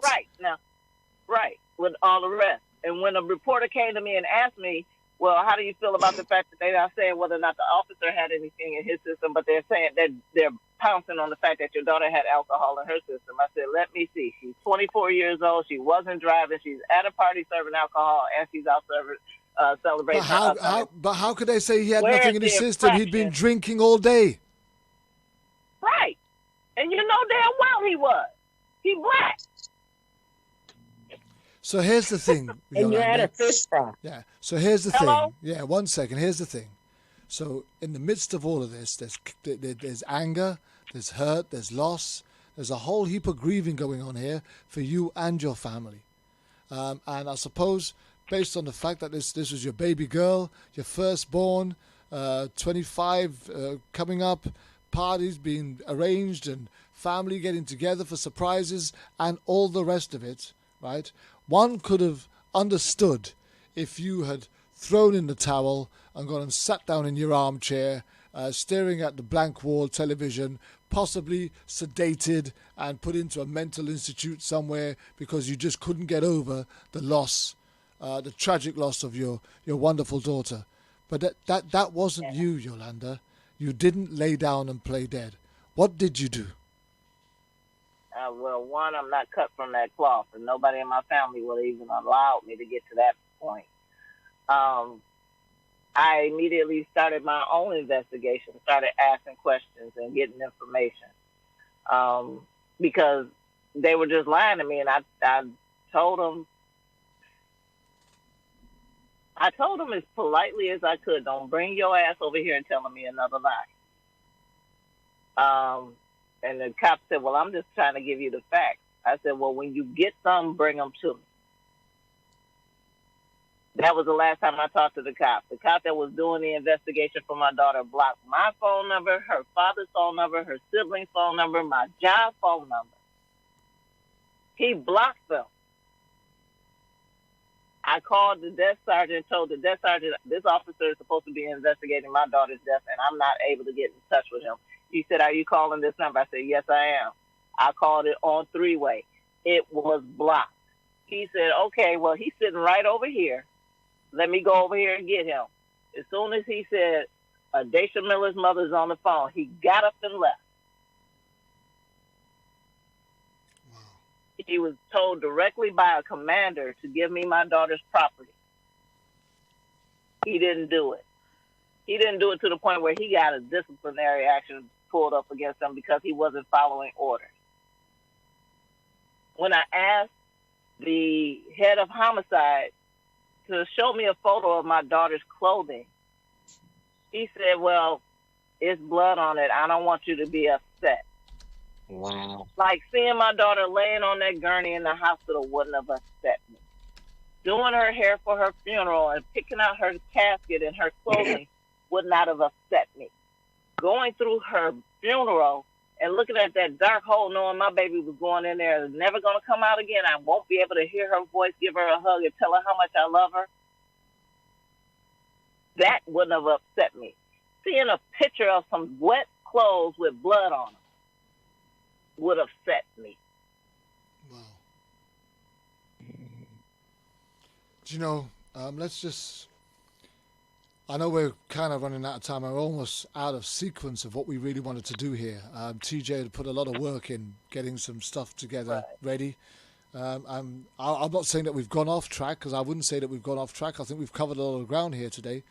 Right, with all the rest. And when a reporter came to me and asked me, well, how do you feel about the fact that they're not saying whether or not the officer had anything in his system, but they're saying that they're pouncing on the fact that your daughter had alcohol in her system? I said, let me see. She's 24 years old. She wasn't driving. She's at a party serving alcohol, and she's out celebrating. But how could they say he had nothing in his system? He'd been drinking all day. Right. And you know damn well he was. He black. So here's the thing. And you're at a fish fry. Yeah. So here's the thing. Yeah, 1 second. Here's the thing. So in the midst of all of this, there's anger, there's hurt, there's loss. There's a whole heap of grieving going on here for you and your family. And I suppose based on the fact that this was your baby girl, your firstborn, 25 coming up, parties being arranged and family getting together for surprises and all the rest of it, right? One could have understood if you had thrown in the towel and gone and sat down in your armchair, staring at the blank wall television, possibly sedated and put into a mental institute somewhere because you just couldn't get over the loss, the tragic loss of your wonderful daughter. But that wasn't you, Yolanda. You didn't lay down and play dead. What did you do? Well, one, I'm not cut from that cloth, and nobody in my family would even allow me to get to that point. I immediately started my own investigation, started asking questions and getting information, because they were just lying to me, and I told them as politely as I could, don't bring your ass over here and telling me another lie. And the cop said, well, I'm just trying to give you the facts. I said, well, when you get some, bring them to me. That was the last time I talked to the cop. The cop that was doing the investigation for my daughter blocked my phone number, her father's phone number, her sibling's phone number, my job phone number. He blocked them. I called the desk sergeant, told the desk sergeant, this officer is supposed to be investigating my daughter's death, and I'm not able to get in touch with him. He said, are you calling this number? I said, yes, I am. I called it on three-way. It was blocked. He said, okay, well, he's sitting right over here. Let me go over here and get him. As soon as he said, Adacia Miller's mother's on the phone, he got up and left. Wow. He was told directly by a commander to give me my daughter's property. He didn't do it. He didn't do it to the point where he got a disciplinary action pulled up against him because he wasn't following orders. When I asked the head of homicide to show me a photo of my daughter's clothing, he said, well, it's blood on it. I don't want you to be upset. Wow. Like seeing my daughter laying on that gurney in the hospital wouldn't have upset me. Doing her hair for her funeral and picking out her casket and her clothing would not have upset me. Going through her funeral and looking at that dark hole, knowing my baby was going in there and never going to come out again, I won't be able to hear her voice, give her a hug, and tell her how much I love her. That wouldn't have upset me. Seeing a picture of some wet clothes with blood on them would upset me. Wow. Do you know, let's just... I know we're kind of running out of time. We're almost out of sequence of what we really wanted to do here. TJ had put a lot of work in getting some stuff together, ready. I'm not saying that we've gone off track, because I wouldn't say that we've gone off track. I think we've covered a lot of ground here today.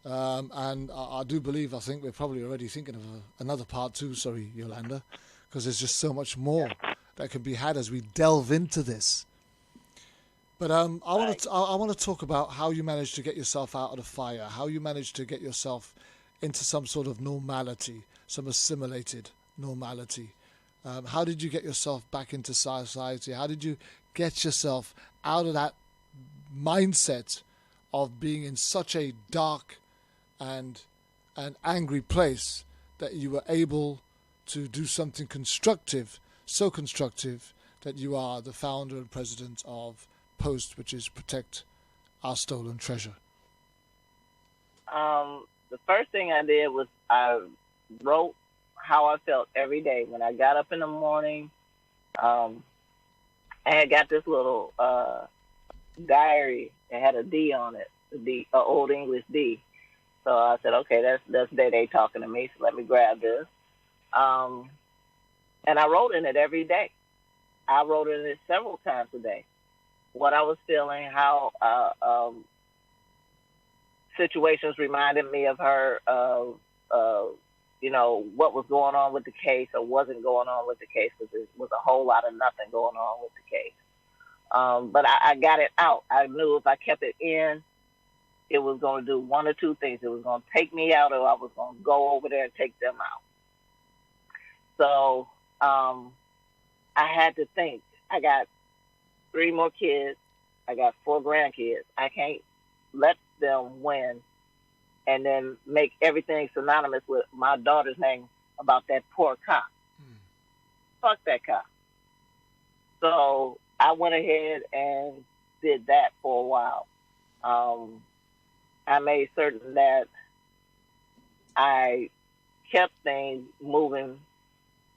And I do believe, I think we're probably already thinking of another part 2, sorry, Yolanda, because there's just so much more that can be had as we delve into this. But I want to talk about how you managed to get yourself out of the fire, how you managed to get yourself into some sort of normality, some assimilated normality. How did you get yourself back into society? How did you get yourself out of that mindset of being in such a dark and an angry place that you were able to do something constructive, so constructive that you are the founder and president of Post, which is Protect Our Stolen Treasure? The first thing I did was I wrote how I felt every day. When I got up in the morning, I had got this little diary that had a D on it, Old English D. So I said, okay, that's they talking to me, so let me grab this. And I wrote in it every day. I wrote in it several times a day. What I was feeling, how situations reminded me of her, what was going on with the case or wasn't going on with the case, because there was a whole lot of nothing going on with the case. But I got it out. I knew if I kept it in, it was going to do one or two things. It was going to take me out, or I was going to go over there and take them out. So I had to think. I got 3 more kids. I got 4 grandkids. I can't let them win and then make everything synonymous with my daughter's name about that poor cop. Fuck that cop. So I went ahead and did that for a while. I made certain that I kept things moving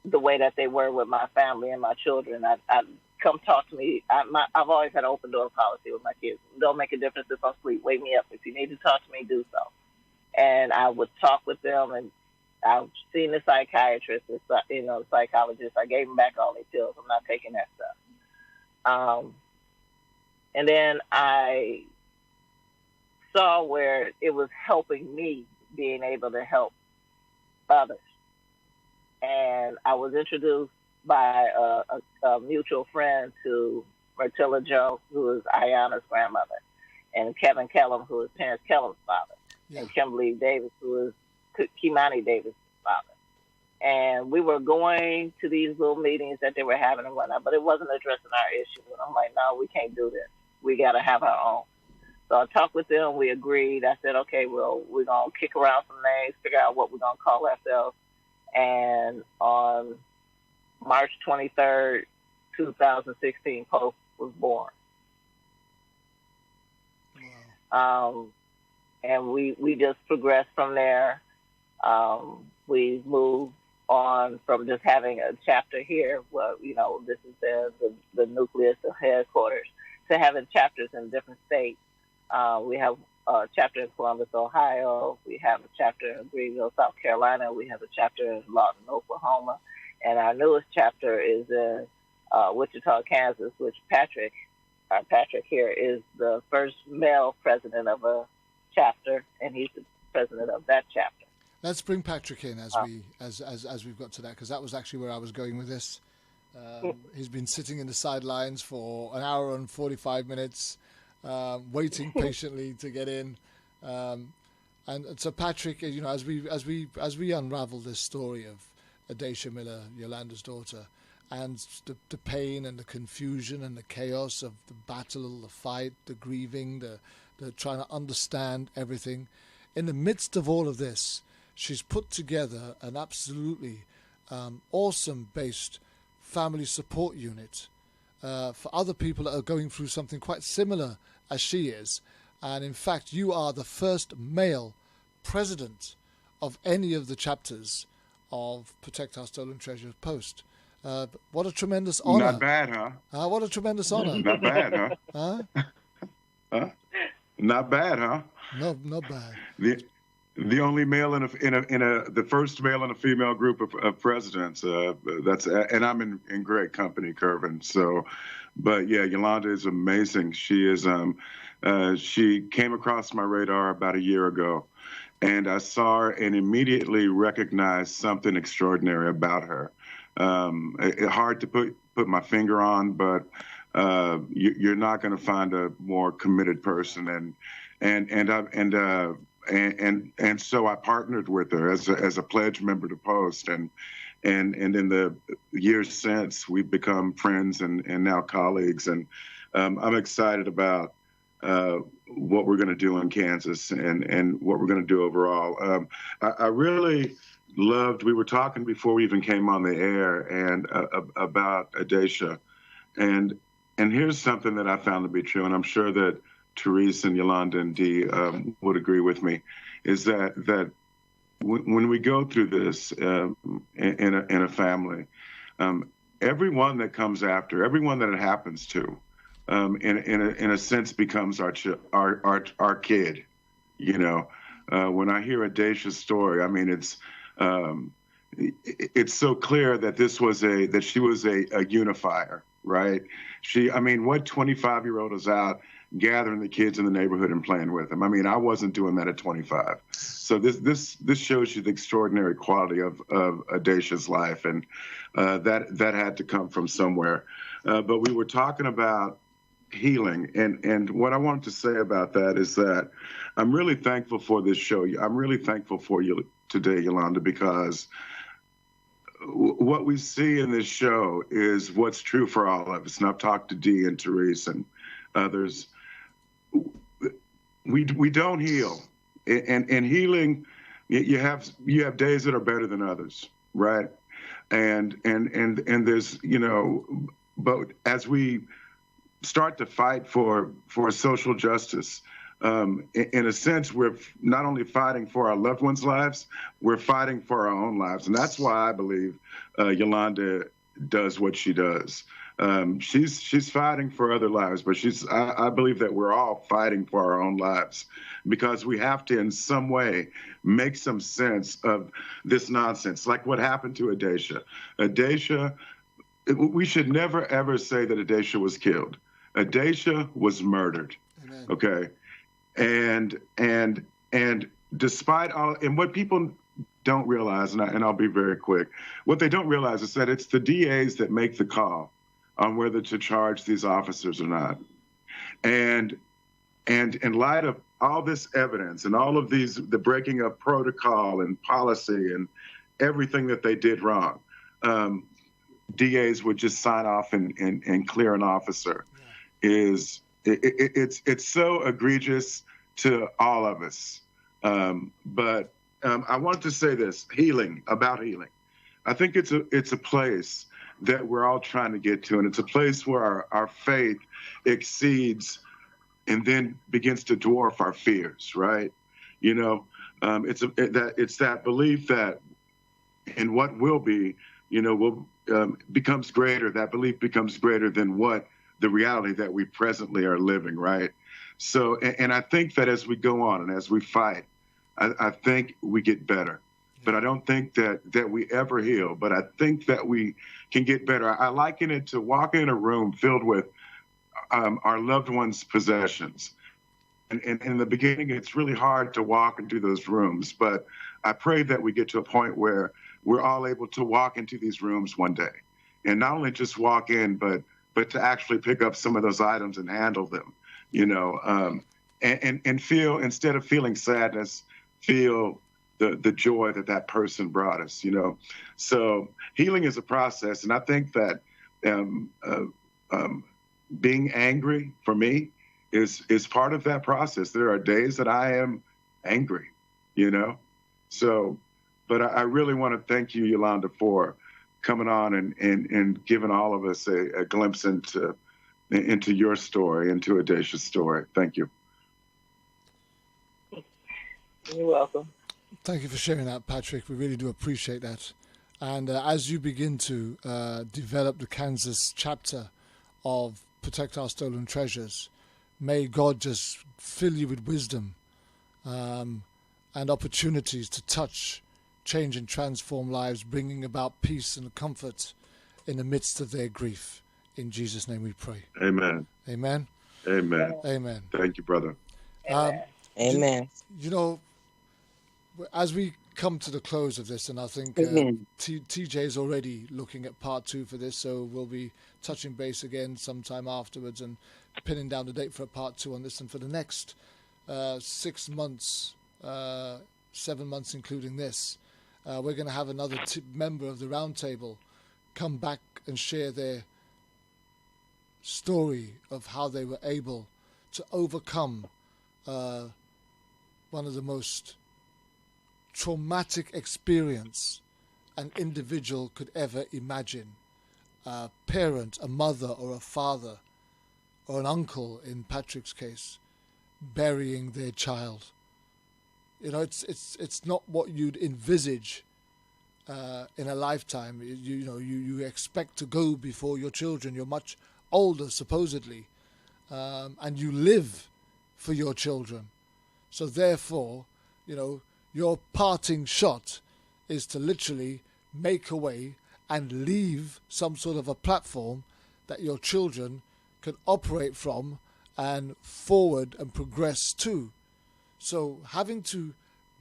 the way that they were with my family and my children. I come talk to me. I've always had an open door policy with my kids. Don't make a difference if I'm asleep. Wake me up. If you need to talk to me, do so. And I would talk with them, and I've seen the psychiatrist, the psychologist. I gave them back all their pills. I'm not taking that stuff. And then I saw where it was helping me being able to help others. And I was introduced by a mutual friend to Myrtilla Joe, who is Ayana's grandmother, and Kevin Kellum, who is Terrence Kellum's father, and Kimberly Davis, who is Kimani Davis' father. And we were going to these little meetings that they were having and whatnot, but it wasn't addressing our issue. And I'm like, no, we can't do this. We got to have our own. So I talked with them. We agreed. I said, okay, well, we're going to kick around some names, figure out what we're going to call ourselves. And on March 23rd, 2016, Post was born. Wow. And we just progressed from there. We moved on from just having a chapter here, well, this is the nucleus, the headquarters, to having chapters in different states. We have a chapter in Columbus, Ohio. We have a chapter in Greenville, South Carolina. We have a chapter in Lawton, Oklahoma. And our newest chapter is in Wichita, Kansas, which Patrick here is the first male president of a chapter, and he's the president of that chapter. Let's bring Patrick in as we've got to that, because that was actually where I was going with this. He's been sitting in the sidelines for an hour and 45 minutes, waiting patiently to get in. And so Patrick, as we unravel this story of Adacia Miller, Yolanda's daughter, and the pain and the confusion and the chaos of the battle, the fight, the grieving, the trying to understand everything. In the midst of all of this, she's put together an absolutely awesome-based family support unit for other people that are going through something quite similar as she is. And in fact, you are the first male president of any of the chapters of Protect Our Stolen Treasure Post. What a tremendous honor. Not bad, huh? What a tremendous honor. Not bad, huh? Huh? Not bad, huh? No, not bad. The only male the first male in a female group of presidents. And I'm in great company, Kervin. So But yeah, Yolanda is amazing. She is. She came across my radar about a year ago, and I saw her and immediately recognized something extraordinary about her. Hard to put my finger on, but you're not going to find a more committed person. And so I partnered with her as a pledge member to Post, and in the years since, we've become friends and now colleagues. And I'm excited about what we're going to do in Kansas and what we're going to do overall. I really loved, we were talking before we even came on the air and about Adacia. And here's something that I found to be true, and I'm sure that Therese and Yolanda and Dee would agree with me, is that when we go through this in a family, everyone that comes after, everyone that it happens to, in a sense becomes our kid. You know, when I hear Adacia's story, I mean it's so clear that she was a unifier, right? What 25-year-old is out gathering the kids in the neighborhood and playing with them? I mean, I wasn't doing that at 25. So this shows you the extraordinary quality of Adacia's life, and that had to come from somewhere. But we were talking about healing, and what I wanted to say about that is that I'm really thankful for this show. I'm really thankful for you today, Yolanda, because what we see in this show is what's true for all of us. And I've talked to Dee and Therese and others. We don't heal, and healing. You have days that are better than others, right? And there's, but as we start to fight for social justice, in a sense, we're not only fighting for our loved ones' lives, we're fighting for our own lives. And that's why I believe Yolanda does what she does. She's fighting for other lives, but I believe that we're all fighting for our own lives, because we have to, in some way, make some sense of this nonsense, like what happened to Adacia. Adacia, we should never, ever say that Adacia was killed. Adacia was murdered. Amen. Okay. And despite all, and what people don't realize, and I'll be very quick, what they don't realize is that it's the DAs that make the call on whether to charge these officers or not. And in light of all this evidence and all of the breaking of protocol and policy and everything that they did wrong, DAs would just sign off and clear an officer. It's so egregious to all of us. But I want to say this, about healing. I think it's a place that we're all trying to get to, and it's a place where our faith exceeds and then begins to dwarf our fears, right? It's that belief that in what will be, becomes greater. That belief becomes greater than what the reality that we presently are living, right? So, and I think that as we go on and as we fight, I think we get better. But I don't think that we ever heal. But I think that we can get better. I liken it to walking in a room filled with our loved ones' possessions. And in the beginning, it's really hard to walk into those rooms. But I pray that we get to a point where we're all able to walk into these rooms one day. And not only just walk in, but to actually pick up some of those items and handle them, and feel, instead of feeling sadness, feel the joy that person brought us, So healing is a process. And I think that being angry for me is part of that process. There are days that I am angry, So, but I really want to thank you, Yolanda, for coming on and giving all of us a glimpse into your story, into Adacia's story. Thank you. You're welcome. Thank you for sharing that, Patrick. We really do appreciate that. And as you begin to develop the Kansas chapter of Protect Our Stolen Treasures, may God just fill you with wisdom and opportunities to touch, change and transform lives, bringing about peace and comfort in the midst of their grief. In Jesus' name we pray. Amen. Amen. Amen. Amen. Thank you, brother. Amen. You know, as we come to the close of this, and I think TJ is already looking at part 2 for this, so we'll be touching base again sometime afterwards and pinning down the date for a part 2 on this. And for the next 6 months, 7 months including this, we're going to have another member of the roundtable come back and share their story of how they were able to overcome one of the most traumatic experience an individual could ever imagine. A parent, a mother or a father or an uncle in Patrick's case, burying their child. You know, it's not what you'd envisage in a lifetime. You expect to go before your children. You're much older, supposedly, and you live for your children. So therefore, your parting shot is to literally make a way and leave some sort of a platform that your children can operate from and forward and progress to. So having to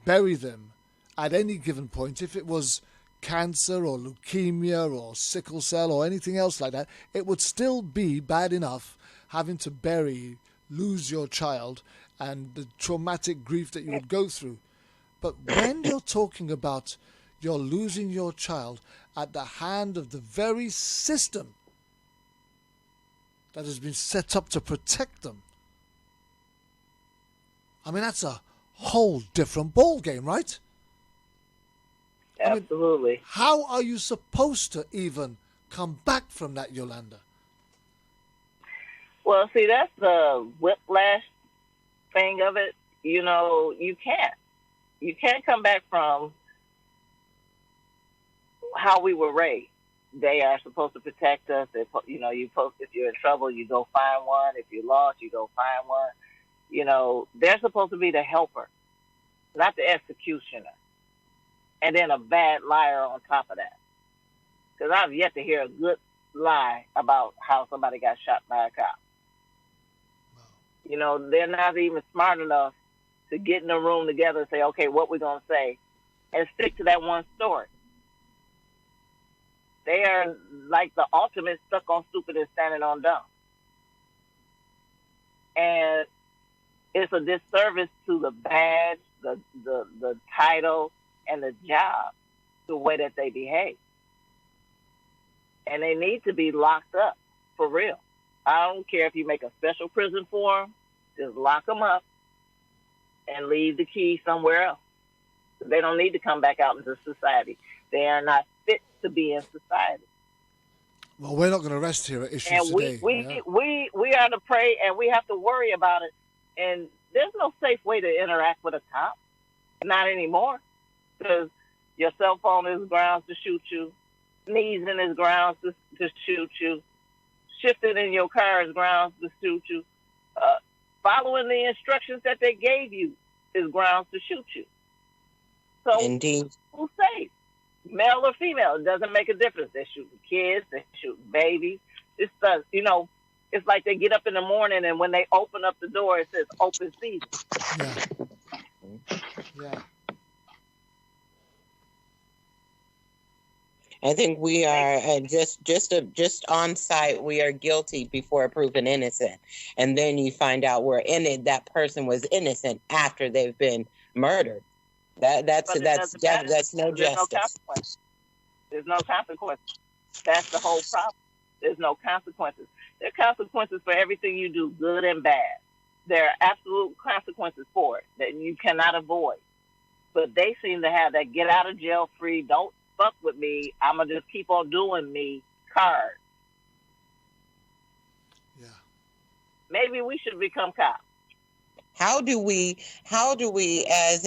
bury them at any given point, if it was cancer or leukemia or sickle cell or anything else like that, it would still be bad enough having to lose your child and the traumatic grief that you would go through. But when you're talking about you're losing your child at the hand of the very system that has been set up to protect them, I mean, that's a whole different ball game, right? Absolutely. I mean, how are you supposed to even come back from that, Yolanda? Well, see, that's the whiplash thing of it. You can't. You can't come back from how we were raised. They are supposed to protect us. If you're in trouble, you go find one. If you're lost, you go find one. They're supposed to be the helper, not the executioner. And then a bad liar on top of that. Because I've yet to hear a good lie about how somebody got shot by a cop. They're not even smart enough to get in a room together and say, okay, what we're going to say, and stick to that one story. They are like the ultimate stuck on stupid and standing on dumb. And it's a disservice to the badge, the title, and the job, the way that they behave. And they need to be locked up, for real. I don't care if you make a special prison for them, just lock them up and leave the key somewhere else. They don't need to come back out into society. They are not fit to be in society. Well, we're not going to rest here at Issues and today. We are to pray, and we have to worry about it. And there's no safe way to interact with a cop. Not anymore. Because your cell phone is grounds to shoot you. Sneezing is grounds to shoot you. Shifting in your car is grounds to shoot you. Following the instructions that they gave you is grounds to shoot you. So indeed, who's safe? Male or female, it doesn't make a difference. They're shooting kids, they're shooting babies. It's it's like they get up in the morning and when they open up the door, it says open season. Yeah. I think we are just on site. We are guilty before proven innocent, and then you find out that person was innocent after they've been murdered. That's no justice. There's no consequence. That's the whole problem. There's no consequences. There are consequences for everything you do, good and bad. There are absolute consequences for it that you cannot avoid. But they seem to have that get out of jail free, don't fuck with me, I'm going to just keep on doing me card. Yeah. Maybe we should become cops. How do we as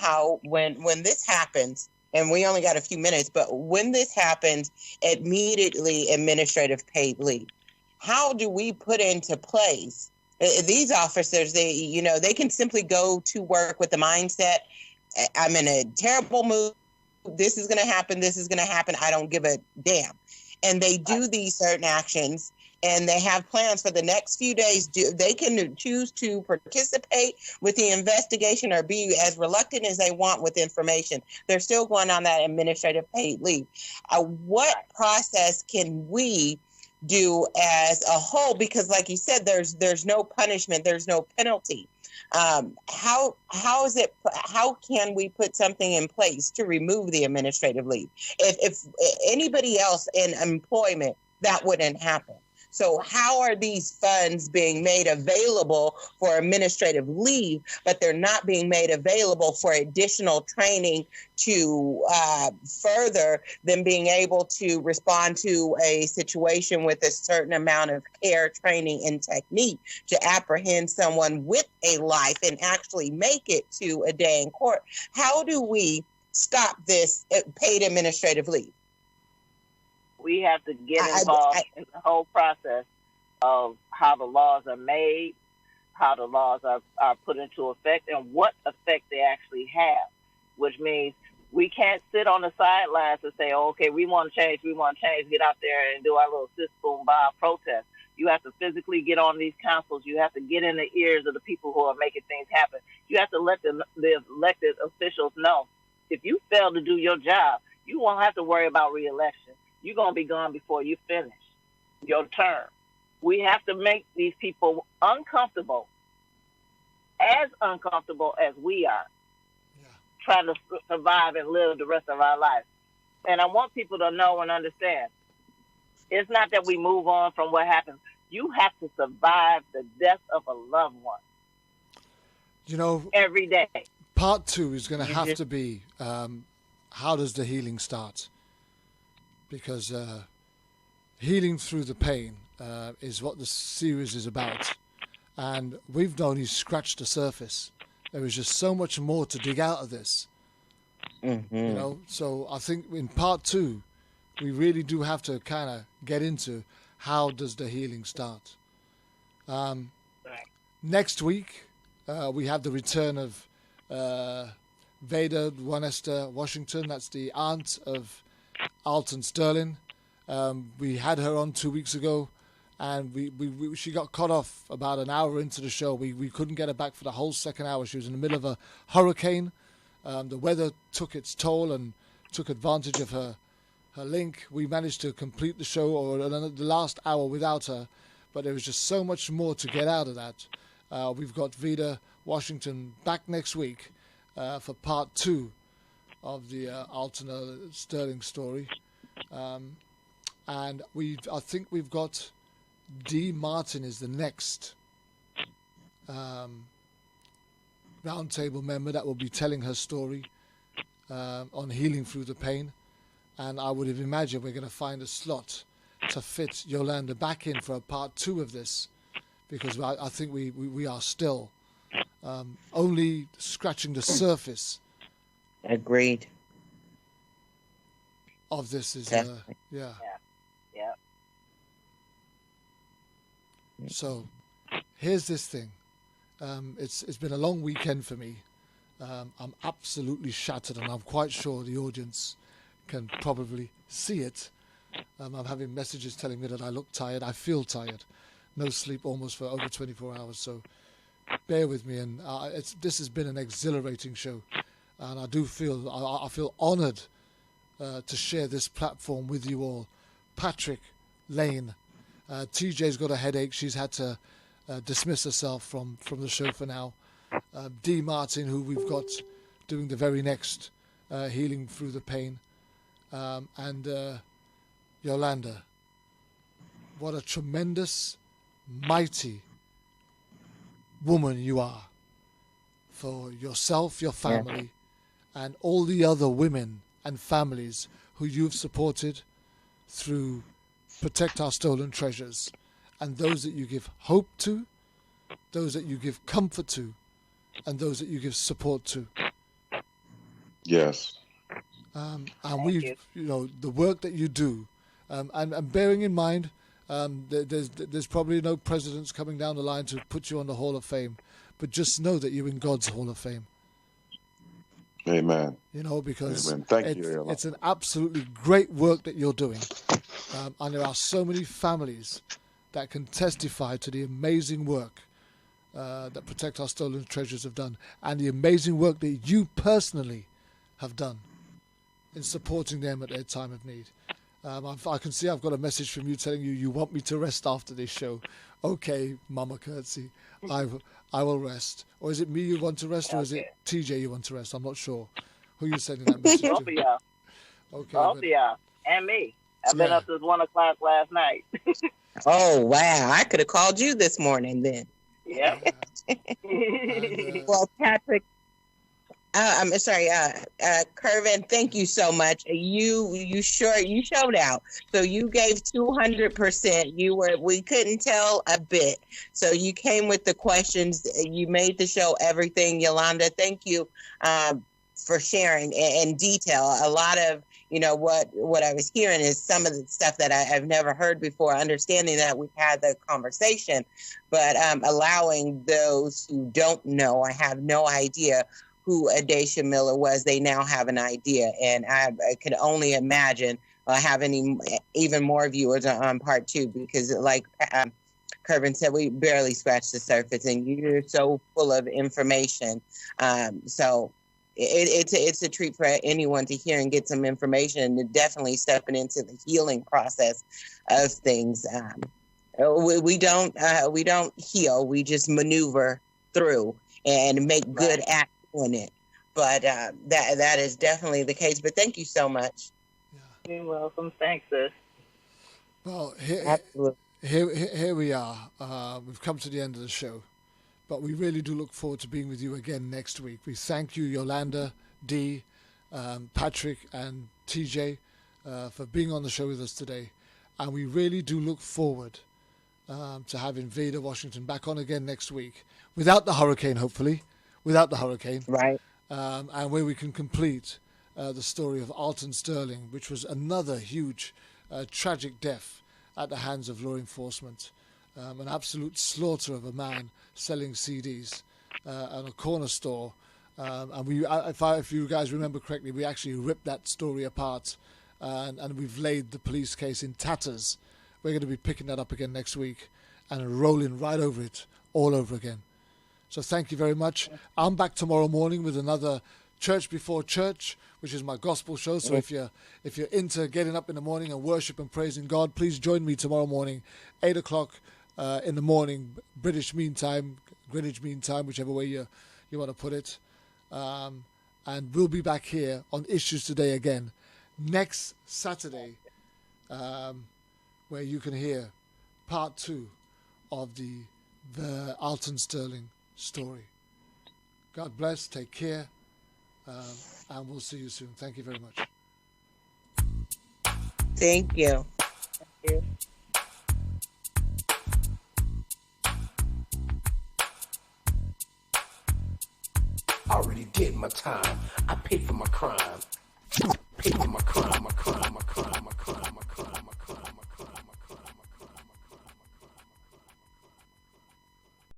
how when this happens, and we only got a few minutes, but when this happens, immediately administrative paid leave. How do we put into place these officers? They can simply go to work with the mindset, I'm in a terrible mood. This is going to happen. I don't give a damn. and they do these certain actions, and they have plans for the next few days. They can choose to participate with the investigation or be as reluctant as they want with information. They're still going on that administrative paid leave. What process can we do as a whole? Because like you said, there's no punishment, there's no penalty. How can we put something in place to remove the administrative leave? If anybody else in employment, that wouldn't happen. So how are these funds being made available for administrative leave, but they're not being made available for additional training to further them being able to respond to a situation with a certain amount of care, training, and technique to apprehend someone with a life and actually make it to a day in court? How do we stop this paid administrative leave? We have to get involved in the whole process of how the laws are made, how the laws are put into effect, and what effect they actually have, which means we can't sit on the sidelines and say, oh, okay, we want to change, get out there and do our little sis boom bah protest. You have to physically get on these councils. You have to get in the ears of the people who are making things happen. You have to let the elected officials know, if you fail to do your job, you won't have to worry about re-election. You're going to be gone before you finish your term. We have to make these people uncomfortable as we are, trying to survive and live the rest of our lives. And I want people to know and understand, it's not that we move on from what happens. You have to survive the death of a loved one. You know, every day. Part 2 is going to have to be, how does the healing start? Because healing through the pain is what the series is about. And we've only scratched the surface. There is just so much more to dig out of this. Mm-hmm. You know, so I think in part 2, we really do have to kind of get into how does the healing start. Next week, we have the return of Veda Juanesta Washington. That's the aunt of Alton Sterling. We had her on 2 weeks ago, and she got cut off about an hour into the show. We couldn't get her back for the whole second hour. She was in the middle of a hurricane. The weather took its toll and took advantage of her link. We managed to complete the show or the last hour without her, but there was just so much more to get out of that. We've got Vida Washington back next week for part 2 of the Alton Sterling story. And I think we've got Dee Martin is the next roundtable member that will be telling her story on healing through the pain. And I would have imagined we're going to find a slot to fit Yolanda back in for a part 2 of this, because I think we are still only scratching the surface. Agreed. Of this is Yeah. So here's this thing. It's been a long weekend for me. I'm absolutely shattered, and I'm quite sure the audience can probably see it. I'm having messages telling me that I look tired. I feel tired. No sleep almost for over 24 hours. So bear with me. And this has been an exhilarating show, and I do feel I feel honoured to share this platform with you all. Patrick, Lane, TJ's got a headache. She's had to dismiss herself from the show for now. Dee Martin, who we've got doing the very next Healing Through the Pain. And Yolanda. What a tremendous, mighty woman you are for yourself, your family, and all the other women and families who you've supported through Protect Our Stolen Treasures, and those that you give hope to, those that you give comfort to, and those that you give support to. Yes. And we, the work that you do, and bearing in mind, there's probably no presidents coming down the line to put you on the Hall of Fame, but just know that you're in God's Hall of Fame. Amen. Because Amen. Thank you, it's an absolutely great work that you're doing. And there are so many families that can testify to the amazing work that Protect Our Stolen Treasures have done, and the amazing work that you personally have done in supporting them at their time of need. I can see I've got a message from you telling you want me to rest after this show. Okay, Mama Curtsy, I will rest. Or is it me you want to rest, or is it TJ you want to rest? I'm not sure who you're sending that message to. Both of y'all. Okay, Both of y'all. And me. I've been up since 1 o'clock last night. Oh, wow. I could have called you this morning then. Yep. Well, Patrick, I'm sorry, Kervin, thank you so much. You showed out. So you gave 200%. We couldn't tell a bit. So you came with the questions. You made the show everything. Yolanda, thank you for sharing in detail. A lot of, what I was hearing is some of the stuff that I've never heard before, understanding that we've had the conversation, but allowing those who don't know or have no idea who Adacia Miller was, they now have an idea. And I could only imagine having even more viewers on part 2, because like Kervin said, we barely scratched the surface, and you're so full of information. So it's a treat for anyone to hear and get some information, and definitely stepping into the healing process of things. We don't heal, we just maneuver through and make good at doing it. But that is definitely the case. But thank you so much. Yeah. You're welcome. Thanks, sis. Well, here we are. We've come to the end of the show. But we really do look forward to being with you again next week. We thank you, Yolanda, Dee, Patrick, and TJ for being on the show with us today. And we really do look forward to having Vader Washington back on again next week. Without the hurricane, hopefully. Without the hurricane. Right. And where we can complete the story of Alton Sterling, which was another huge, tragic death at the hands of law enforcement. An absolute slaughter of a man selling CDs at a corner store. And if you guys remember correctly, we actually ripped that story apart, and we've laid the police case in tatters. We're going to be picking that up again next week and rolling right over it all over again. So thank you very much. I'm back tomorrow morning with another Church Before Church, which is my gospel show. So if you're into getting up in the morning and worship and praising God, please join me tomorrow morning, 8 o'clock in the morning, Greenwich Mean Time, whichever way you want to put it. And we'll be back here on Issues Today again next Saturday, where you can hear part 2 of the Alton Sterling story. God bless, take care, and we'll see you soon. Thank you very much. Thank you. Thank you. I already did my time. I paid for my